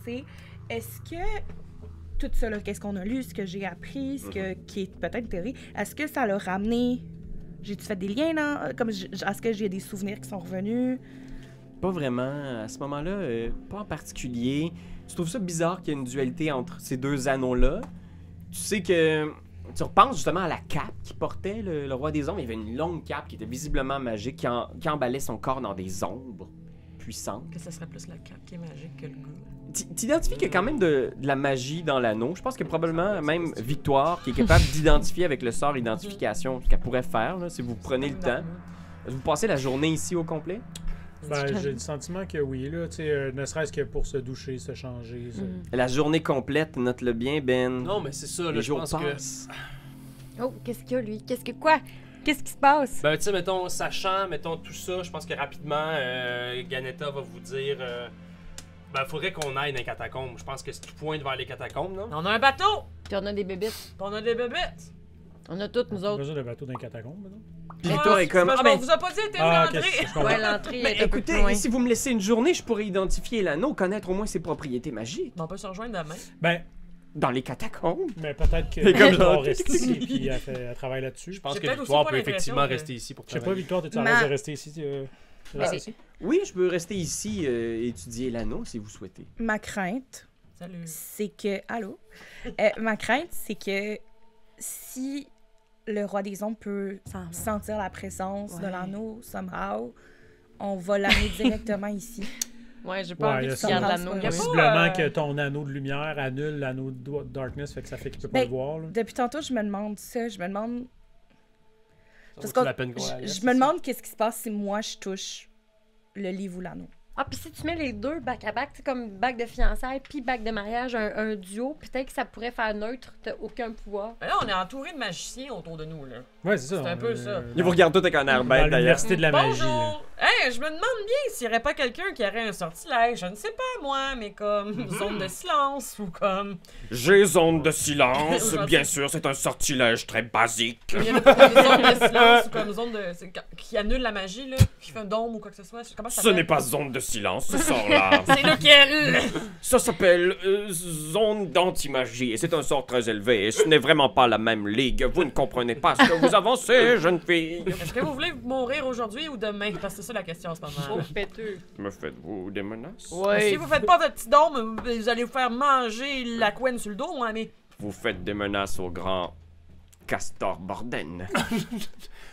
c'est est-ce que tout ça, là, qu'est-ce qu'on a lu, ce que j'ai appris, qui est peut-être une théorie, est-ce que ça l'a ramené? J'ai-tu fait des liens, là? Est-ce que j'ai des souvenirs qui sont revenus? Pas vraiment. À ce moment-là, pas en particulier. Tu trouves ça bizarre qu'il y ait une dualité entre ces deux anneaux-là. Tu sais que... Tu repenses justement à la cape qu'il portait, le roi des ombres. Il y avait une longue cape qui était visiblement magique, qui emballait son corps dans des ombres puissantes. Que ça serait plus la cape qui est magique que le goût. T'identifies qu'il y a quand même de la magie dans l'anneau. Je pense que probablement même Victoire, qui est capable d'identifier avec le sort identification ce qu'elle pourrait faire, là, si vous prenez le temps. Vous passez la journée ici au complet? Ben, j'ai le sentiment que oui, là, tu sais, ne serait-ce que pour se doucher, se changer. La journée complète, note-le bien, Ben. Non, mais c'est ça, là, les je jours pense que... passent. Oh, qu'est-ce qu'il y a, lui? Quoi? Qu'est-ce qui se passe? Ben, tu sais, mettons, sachant, mettons, tout ça, je pense que rapidement, Ganetta va vous dire... ben, faudrait qu'on aille dans les catacombes. Je pense que tu pointes vers les catacombes, non? On a un bateau! Puis on a des bébites. Puis on a des bébêtes! On a toutes, nous On a autres. besoin de bateau d'un catacombe, maintenant? Puis Victoire est comme... Parce Ah, qu'on ben, vous a pas dit, t'es où Ah, l'entrée? ok, je comprends. Ouais, l'entrée mais est un peu écoutez, plus loin. si vous me laissez une journée, je pourrais identifier l'anneau, connaître au moins ses propriétés magiques. On peut se rejoindre demain. Ben, Dans les catacombes. mais peut-être que Et comme Victoire genre- reste ici, puis elle travaille là-dessus. Je pense J'ai que peut-être Victoire aussi pas peut l'impression effectivement que- rester ici pour Je sais pas, travailler. Victoire, t'es-tu à Ma- l'aise de rester ici? Rester ici? Oui, je peux rester ici étudier l'anneau si vous souhaitez. Ma crainte, Salut. c'est que... Allô? Ma crainte, c'est que si le roi des ombres peut sentir la présence de Ouais. l'anneau, somehow, on va l'amener directement ici. Ouais, j'ai pas Ouais, envie il y a que tu ça. gardes Ça l'anneau. me là. passe Possiblement pas, que ton anneau de lumière annule l'anneau de darkness, fait que ça fait qu'il peut pas Ben, le voir. Là. Depuis tantôt, je me demande ça. Je me demande... Ça Parce vaut-tu que la peine qu'on aille, je c'est me ça? demande qu'est-ce qui se passe si moi, je touche le livre ou l'anneau. Ah, puis si tu mets les deux back à back, tu sais, comme bac de fiançailles puis bac de mariage, un duo, peut-être que ça pourrait faire neutre, t'as aucun pouvoir. Ben là, on est entouré de magiciens autour de nous, là. Ouais, c'est ça. C'est un peu ça. Ils vous regardent tous avec un air Dans bête d'ailleurs. l'université de la magie. là. Bonjour! Hey, je me demande bien s'il y aurait pas quelqu'un qui aurait un sortilège. Je ne sais pas, moi, mais comme zone de silence ou comme... J'ai zone de silence, Ouais, bien sûr, c'est un sortilège très basique. Il y en a pas une zone de silence ou comme zone de... qui annule la magie, là, qui fait un dôme ou quoi que ce soit. Comment ça Ce s'appelle? n'est pas zone de silence, ce sort-là. C'est lequel? Ça s'appelle zone d'anti-magie et c'est un sort très élevé et ce n'est vraiment pas la même ligue. Vous ne comprenez pas ce que vous avancez, jeune fille. Est-ce que vous voulez mourir aujourd'hui ou demain? Parce que c'est ça la question en ce moment. Oh, là. péteux. Me faites-vous des menaces? Ouais. Si vous faites pas votre petit dôme, vous allez vous faire manger la couenne sur le dos, hein, mais... Vous faites des menaces au grand Castor Borden.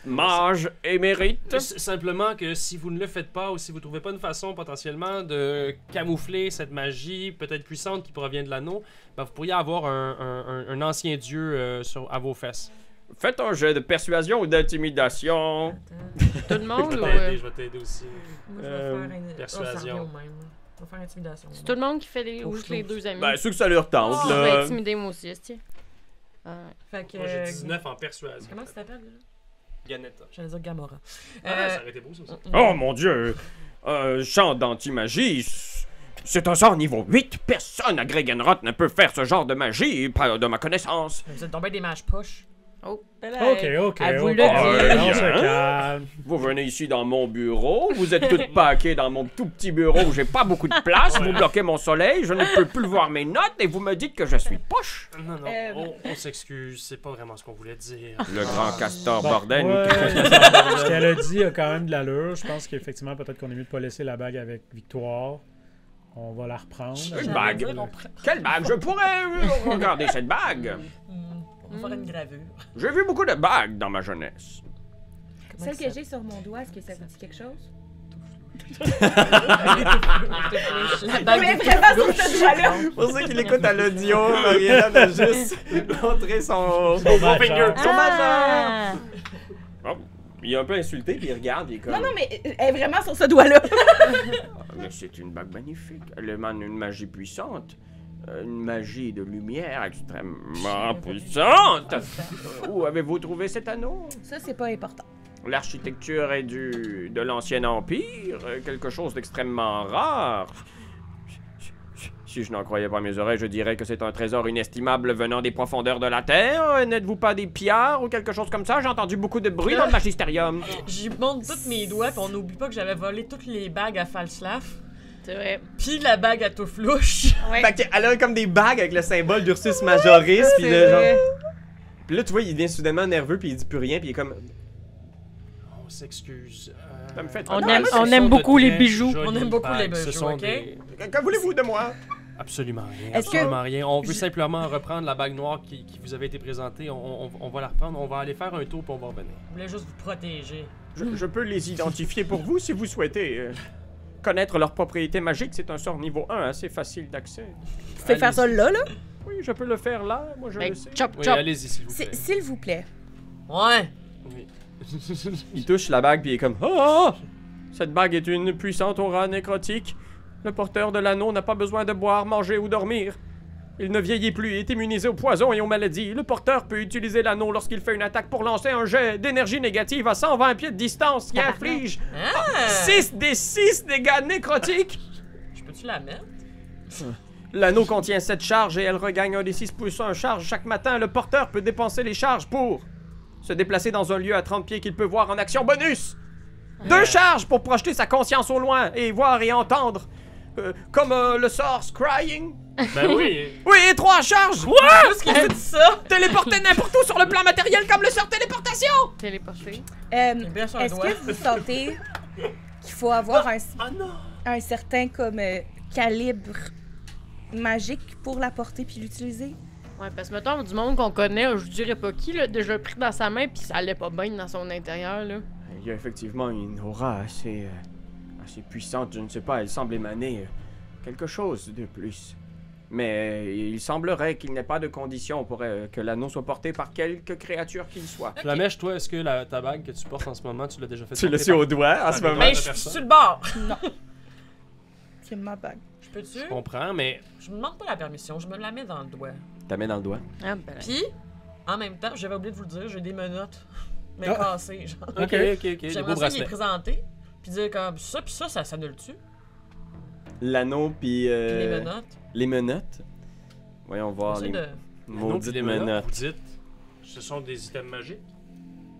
Mage émérite. Simplement que si vous ne le faites pas ou si vous trouvez pas une façon potentiellement de camoufler cette magie peut-être puissante qui provient de l'anneau, ben vous pourriez avoir un ancien dieu à vos fesses. Faites un jet de persuasion ou d'intimidation. Tout le monde Je ou... vais t'aider aussi. Moi, je vais faire une... persuasion. ça revient au même. Je vais faire intimidation. C'est tout le monde qui fait les... Oh, ou juste les deux amis. Ben, ceux que ça leur tente, Je vais là. intimider moi aussi, est-ce que... Ah, Fait que... Moi j'ai 19 en persuasion. Comment tu t'appelles, déjà? Ganetta. J'allais dire Gamora. Ah, ça aurait été beau ça aussi. Oh mon dieu! Chant d'anti-magie. C'est un sort niveau 8. Personne à Gregenroth ne peut faire ce genre de magie, pas de ma connaissance. Vous êtes tombé des mages push. Oh, Ok, Elle vous ok. l'a dit. On se Hein? calme. Vous venez ici dans mon bureau, vous êtes toutes paquées dans mon tout petit bureau où j'ai pas beaucoup de place, vous bloquez mon soleil, je ne peux plus voir mes notes et vous me dites que je suis poche. Non, on s'excuse, c'est pas vraiment ce qu'on voulait dire. Le grand castor Bon, bordel. ouais, ce qu'elle a dit a quand même de l'allure. Je pense qu'effectivement, peut-être qu'on est mieux de pas laisser la bague avec Victoire. On va la reprendre. Une bague. Quelle bague? Je pourrais regarder cette bague. On va faire une gravure. J'ai vu beaucoup de bagues dans ma jeunesse. Celle que j'ai sur mon doigt, est-ce que ça vous dit quelque chose? La bague Mais de vraiment sur ce doigt-là! Pour ceux qui l'écoutent à l'audio, Mariana a juste montré son majeur. Son majeur. Ah! Oh, il est un peu insulté, puis il regarde, il est comme... Non, non, mais elle est vraiment sur ce doigt-là. Ah, mais c'est une bague magnifique. Elle émane une magie puissante. Une magie de lumière extrêmement puissante. Où avez-vous trouvé cet anneau? Ça, c'est pas important. L'architecture est de l'Ancien Empire, quelque chose d'extrêmement rare. Si je n'en croyais pas mes oreilles, je dirais que c'est un trésor inestimable venant des profondeurs de la Terre. N'êtes-vous pas des pillards ou quelque chose comme ça? J'ai entendu beaucoup de bruit dans le magisterium. J'y monte tous mes doigts, puis on n'oublie pas que j'avais volé toutes les bagues à Falstaff. C'est vrai. Puis la bague à Touflouche. Ouais. Fait qu'elle a comme des bagues avec le symbole d'Ursus Majoris, puis là, genre... Puis là, tu vois, il devient soudainement nerveux, puis il dit plus rien, puis il est comme... On s'excuse. Ça me fait On très aime- mal. on aime beaucoup les bijoux. On aime beaucoup les Ce bijoux, sont ok? Que voulez-vous de moi? Absolument rien. Est-ce que- Absolument rien. On veut simplement reprendre la bague noire qui vous avait été présentée. On va la reprendre. On va aller faire un tour puis on va revenir. Je voulais juste vous protéger. Je peux les identifier pour vous si vous souhaitez. Connaître leurs propriétés magiques, c'est un sort niveau 1 assez facile d'accès. Tu fais faire ça là, là? Oui, je peux le faire là, moi je Ben, le sais. chop, Oui, chop. allez-y s'il vous plaît. S'il vous plaît. Ouais. Oui. Il touche la bague, puis il est comme... Oh! Cette bague est une puissante aura nécrotique. Le porteur de l'anneau n'a pas besoin de boire, manger ou dormir. Il ne vieillit plus et est immunisé aux poisons et aux maladies. Le porteur peut utiliser l'anneau lorsqu'il fait une attaque pour lancer un jet d'énergie négative à 120 pieds de distance qui inflige Ah! 6 des 6 dégâts nécrotiques. Je peux-tu la mettre? L'anneau contient 7 charges et elle regagne un des 6 plus 1 charge chaque matin. Le porteur peut dépenser les charges pour se déplacer dans un lieu à 30 pieds qu'il peut voir en action bonus. 2 charges pour projeter sa conscience au loin et voir et entendre. Comme le sort Scrying. Ben oui. Oui, et 3 charges. Qu'est-ce qu'il dit ça? Téléporter n'importe où sur le plan matériel comme le sort téléportation. Téléporté. Bien sur un Est-ce doigt. que vous sentez qu'il faut avoir Ah non. un certain comme calibre magique pour la porter puis l'utiliser? Ouais, parce que mettons, du monde qu'on connaît, je dirais pas qui, là, déjà pris dans sa main, puis ça allait pas bien dans son intérieur, là. Il y a effectivement une aura assez puissante, je ne sais pas, elle semble émaner quelque chose de plus. Mais il semblerait qu'il n'ait pas de condition pour que l'anneau soit porté par quelque créature qu'il soit. Flamèche, toi, est-ce que ta bague que tu portes en ce moment, tu l'as déjà fait Tu l'as porter su par- au doigt, en ce par- moment. Mais de je suis personne? sur le bord. C'est ma bague. Je peux-tu? Je comprends, mais Je me demande pas la permission, je me la mets dans le doigt. T'as mis dans le doigt. Ah, ben, Puis, en même temps, j'avais oublié de vous le dire, j'ai des menottes. Mais Ah. cassées, genre. ok, ok, des J'aimerais beaux ça les bracelets. présenter. Puis dire comme ça, puis ça s'annule-tu? L'anneau, puis... Puis les menottes. les menottes. Voyons voir J'essaie les de... maudites Les menottes, menottes. vous dites, ce sont des items magiques.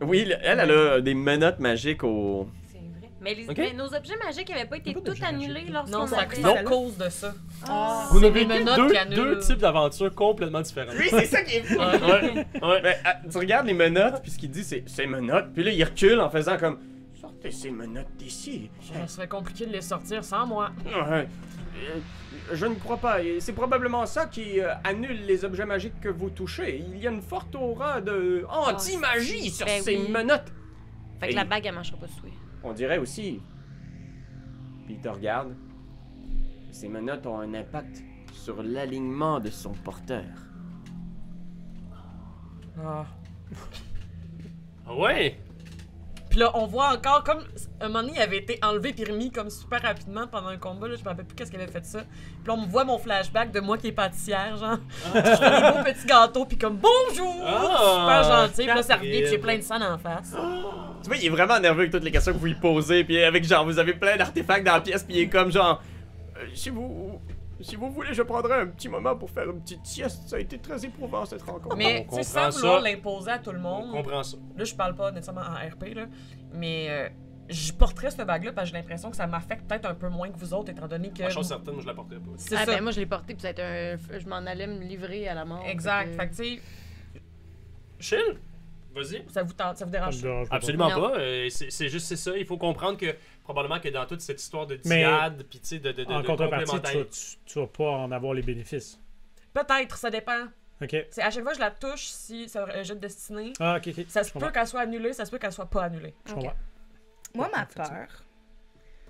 Oui, elle a des menottes magiques au... c'est vrai. Mais, Ok. mais nos objets magiques avaient pas été Pas tous d'objets annulés magiques. lorsqu'on Non, ça avait... c'est à cause de ça. Ah. Vous C'est avez des menottes qui annulent. deux types d'aventures complètement différents. Oui, c'est ça qui est fou! Ouais, ouais. Mais, tu regardes les menottes, puis ce qu'il dit, c'est ces menottes. Puis là, il recule en faisant comme... Sortez ces menottes d'ici. Ça serait compliqué de les sortir sans moi. Ouais. Je ne crois pas. Et c'est probablement ça qui annule les objets magiques que vous touchez. Il y a une forte aura de anti-magie sur Ben ces oui. menottes. Fait que Et- la bague, elle marchera pas sur toi. On dirait aussi. Puis il te regarde. Ces menottes ont un impact sur l'alignement de son porteur. Ah. Ah ouais? Puis là, on voit encore comme un moment donné, il avait été enlevé puis remis comme super rapidement pendant un combat. Là, je me rappelle plus qu'est-ce qu'il avait fait de ça. Puis là, on me voit mon flashback de moi qui est pâtissière, genre. Je fais des beaux petits gâteaux puis comme bonjour, Ah, super gentil. Puis là, ça revient puis j'ai Catherine. plein de sang en face. Tu vois, il est vraiment nerveux avec toutes les questions que vous lui posez, puis avec genre, vous avez plein d'artefacts dans la pièce, puis il est comme genre... Si vous voulez, je prendrai un petit moment pour faire une petite sieste. Ça a été très éprouvant cette rencontre. Mais On tu sais, sans comprend vouloir ça. l'imposer à tout le On monde, comprend ça. là, je parle pas nécessairement en RP, là, mais je porterais cette bague-là parce que j'ai l'impression que ça m'affecte peut-être un peu moins que vous autres, étant donné que. En chose certaine, moi, je la porterai pas. C'est Ah ça. ben moi je l'ai porté puis ça a été je m'en allais me livrer à la mort. Exact. Fait que, tu sais, Chill. Vas-y. ça vous Ça dérange me pas. dérange pas. Absolument Non. pas. C'est juste c'est ça. Il faut comprendre que probablement que dans toute cette histoire de Mais diade, puis tu sais, de En contrepartie, complémentarité- tu vas pas en avoir les bénéfices. Peut-être, ça dépend. OK. C'est à chaque fois que je la touche, si c'est un jet de destinée, Ah, OK, OK. ça Je se peut comprends. qu'elle soit annulée, ça se peut qu'elle soit pas annulée. Je Ok. comprends. Moi, ma peur,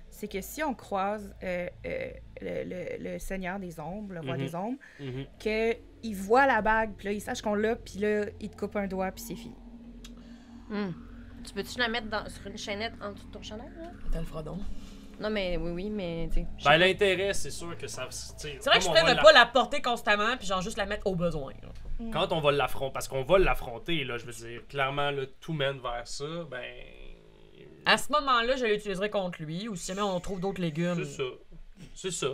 c'est que si on croise le Seigneur des Ombres, le Roi des Ombres, Mhm. qu'il voit la bague, puis là, il sache qu'on l'a, puis là, il te coupe un doigt, puis c'est fini. Tu peux-tu la mettre sur une chaînette en dessous de ton chandail, là? T'as le fredon. Non, mais oui, mais tu sais. Ben, l'intérêt, c'est sûr que ça. C'est vrai que je pourrais ne pas la porter constamment, puis genre juste la mettre au besoin. là. Quand on va l'affronter, parce qu'on va l'affronter, là, je veux dire, clairement, là, tout mène vers ça, ben. À ce moment-là, je l'utiliserai contre lui, ou si jamais on trouve d'autres légumes. C'est ça. C'est ça.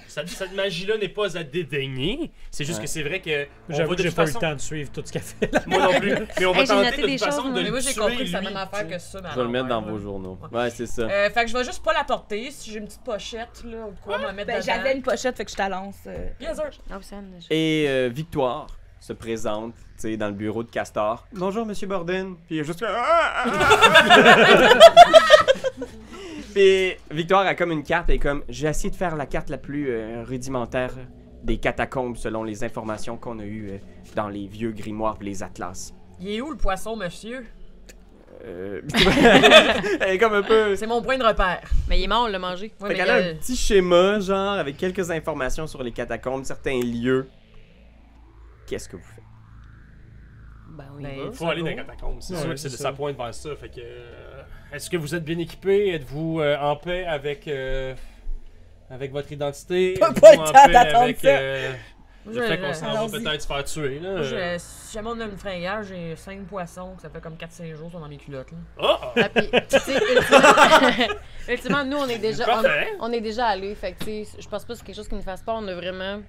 Cette magie-là n'est pas à dédaigner. C'est juste que c'est vrai que. on va J'avoue de que j'ai toute pas eu façon- le temps de suivre tout ce qu'elle fait là. Moi non plus. Mais on va Hey, j'ai tenter noté de des toute façon choses, de Mais le moi, j'ai tuer, compris que c'est la lui, même affaire tu que sais. ça. mais à Je vais le mettre dans l'envers, vos là. journaux. Ouais, c'est ça. Fait que je vais juste pas la porter. Si j'ai une petite pochette, là, ou de quoi, me la mettre Ben, dedans. j'avais une pochette, fait que je t'annonce. Bien sûr. Oh, ça, Et Victoire se présente, tu sais, dans le bureau de Castor. Bonjour, Monsieur Borden. Puis il est juste... Puis Victoire a comme une carte et comme... J'ai essayé de faire la carte la plus rudimentaire des catacombes selon les informations qu'on a eues dans les vieux grimoires et les atlas. Il est où le poisson, monsieur? Elle est comme un peu... C'est mon point de repère. Mais il est mort, on l'a mangé. Ouais, Fait mais qu'elle a un petit schéma, genre, avec quelques informations sur les catacombes, certains lieux. Qu'est-ce que vous faites? Ben oui. Ben, Il faut aller dans les catacombes. C'est Ouais, sûr que c'est c'est de ça. sa pointe vers ça. Fait que. Est-ce que vous êtes bien équipé? Êtes-vous en paix avec. Avec votre identité? Pas Êtes-vous le en temps paix d'attendre avec, ça. le fait qu'on s'en va allons-y. peut-être se faire tuer, là? Moi, si jamais on a une fringale, j'ai 5 poissons, que ça fait comme 4-5 jours, sont dans mes culottes. Là. Oh! Ah, puis, tu sais, ultimement, ultimement, nous, on est déjà, Parfait. on est déjà allés. Fait que, tu sais, je pense pas que c'est quelque chose qui nous fasse peur. On a vraiment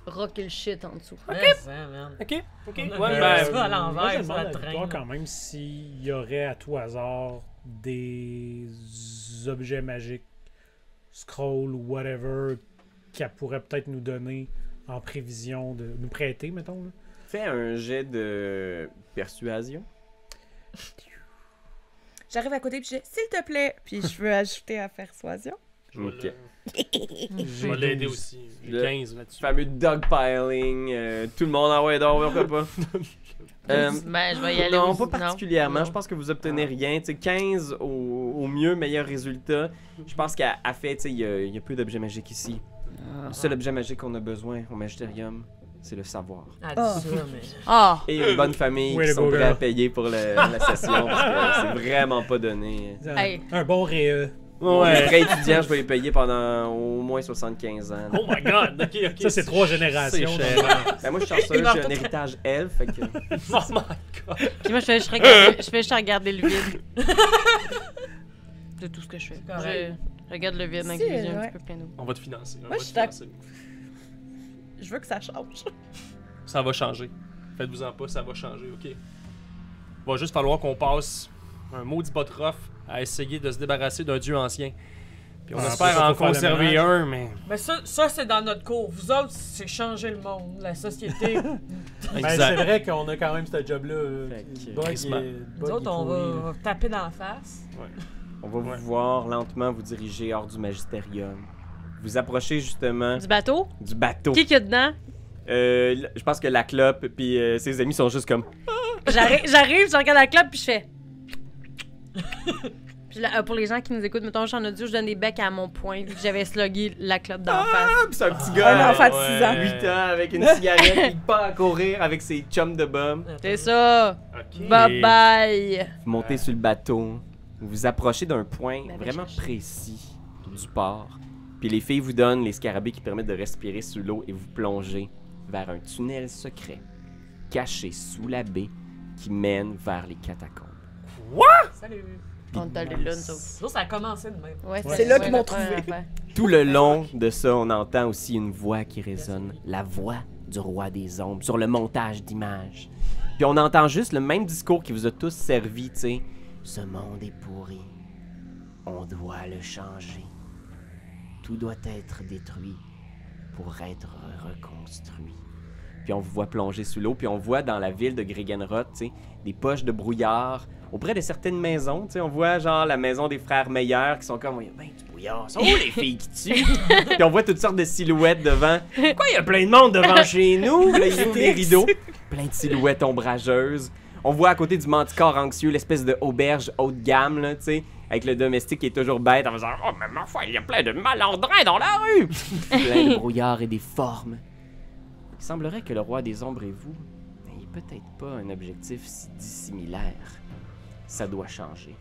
rocké le shit en dessous. Ok. Ça, man. Ok, ok. On a Ouais, mis ben, ça à l'envers, Moi, je ça demande à traîne. Victoire quand même s'il y aurait à tout hasard des objets magiques, scrolls ou whatever, qu'elle pourrait peut-être nous donner en prévision de nous prêter, mettons. Là. Fais un jet de persuasion. J'arrive à côté, puis je dis, s'il te plaît. Puis je veux ajouter à persuasion. je vais Ok. je vais l'aider aussi. J'ai Le 15 là-dessus. Fameux dogpiling, tout le monde en ouais d'or, pourquoi pas. Ben, je vais y aller. Non, aussi. pas particulièrement. Non. Je pense que vous obtenez rien. Tu sais, 15 au mieux, meilleur résultat. Je pense qu'à fait, tu sais, il y a peu d'objets magiques ici. Le seul objet magique qu'on a besoin au Magisterium, c'est le savoir. Elle dit Ah. ça, mais. Ah! Et une bonne famille Way qui to sont go, prêts à girl. payer pour la session parce que c'est vraiment pas donné. Hey. Un bon RE. Les Ouais. prêts étudiants, je vais les payer pendant au moins 75 ans. Oh my god, ok, ok. Ça, c'est 3 générations. C'est cher. Ben moi, je suis chanceux, Il meurt j'ai un tout- héritage elfe, fait que... Oh my god. Puis moi, je fais juste regarder le vide. C'est tout ce que je fais. correct. Je regarde le vide avec Si, les yeux un ouais. petit peu pleins d'eau. On va te financer. on Moi, va je te suis financer. Je veux que ça change. Ça va changer. Faites-vous-en pas, ça va changer, ok? Va juste falloir qu'on passe un maudit bot rough à essayer de se débarrasser d'un dieu ancien. Puis on Ah, espère ça, en faut faire le conserver ménage. un, mais. Mais ça c'est dans notre cours. Vous autres, c'est changer le monde, la société. Ben, c'est Exact. vrai qu'on a quand même ce job-là. Fait que, Bug, crissement. Nous autres, on va taper dans la face. On va Ouais. vous voir lentement vous diriger hors du magisterium. Vous approchez justement Du bateau? du bateau. Qui est dedans? Je pense que la clope puis ses amis sont juste comme... J'arrive, je regarde la clope, puis je fais. Puis là, pour les gens qui nous écoutent, mettons, j'en ai dit, je donne des becs à mon poing, vu que j'avais slugué la clope d'en face. Ah, puis c'est un petit Un gars enfant de ouais. 6 ans. 8 ans avec une cigarette, il part à courir avec ses chums de bum. C'est ça! Ok. Bye bye! Vous montez sur le bateau, vous vous approchez d'un point Ben, vraiment chercher. précis du port. Puis les filles vous donnent les scarabées qui permettent de respirer sous l'eau et vous plongez vers un tunnel secret caché sous la baie qui mène vers les catacombes. Salut. On est allé là, nous autres. Ça a commencé de même. Ouais, C'est là ouais, qu'ils m'ont notre trouvé. affaire. tout le long de ça, on entend aussi une voix qui résonne. La voix du roi des ombres sur le montage d'images. Puis on entend juste le même discours qui vous a tous servi, tu sais. Ce monde est pourri. On doit le changer. Tout doit être détruit pour être reconstruit. Puis on vous voit plonger sous l'eau, puis on voit dans la ville de Gregenroth, tu sais, des poches de brouillard auprès de certaines maisons, tu sais, on voit genre la maison des frères Meyer qui sont comme, il y a ben du brouillard, sont où les filles qui tuent? Puis on voit toutes sortes de silhouettes devant. Quoi, il y a plein de monde devant chez nous? Là, il ouvre les rideaux, plein de silhouettes ombrageuses. On voit à côté du manticore anxieux l'espèce de auberge haut de gamme, là, tu sais, avec le domestique qui est toujours bête en faisant « Oh, mais ma foi, il y a plein de malandrins dans la rue! » Plein de brouillard et des formes. Il semblerait que le roi des ombres et vous n'ayez peut-être pas un objectif si dissimilaire. Ça doit changer.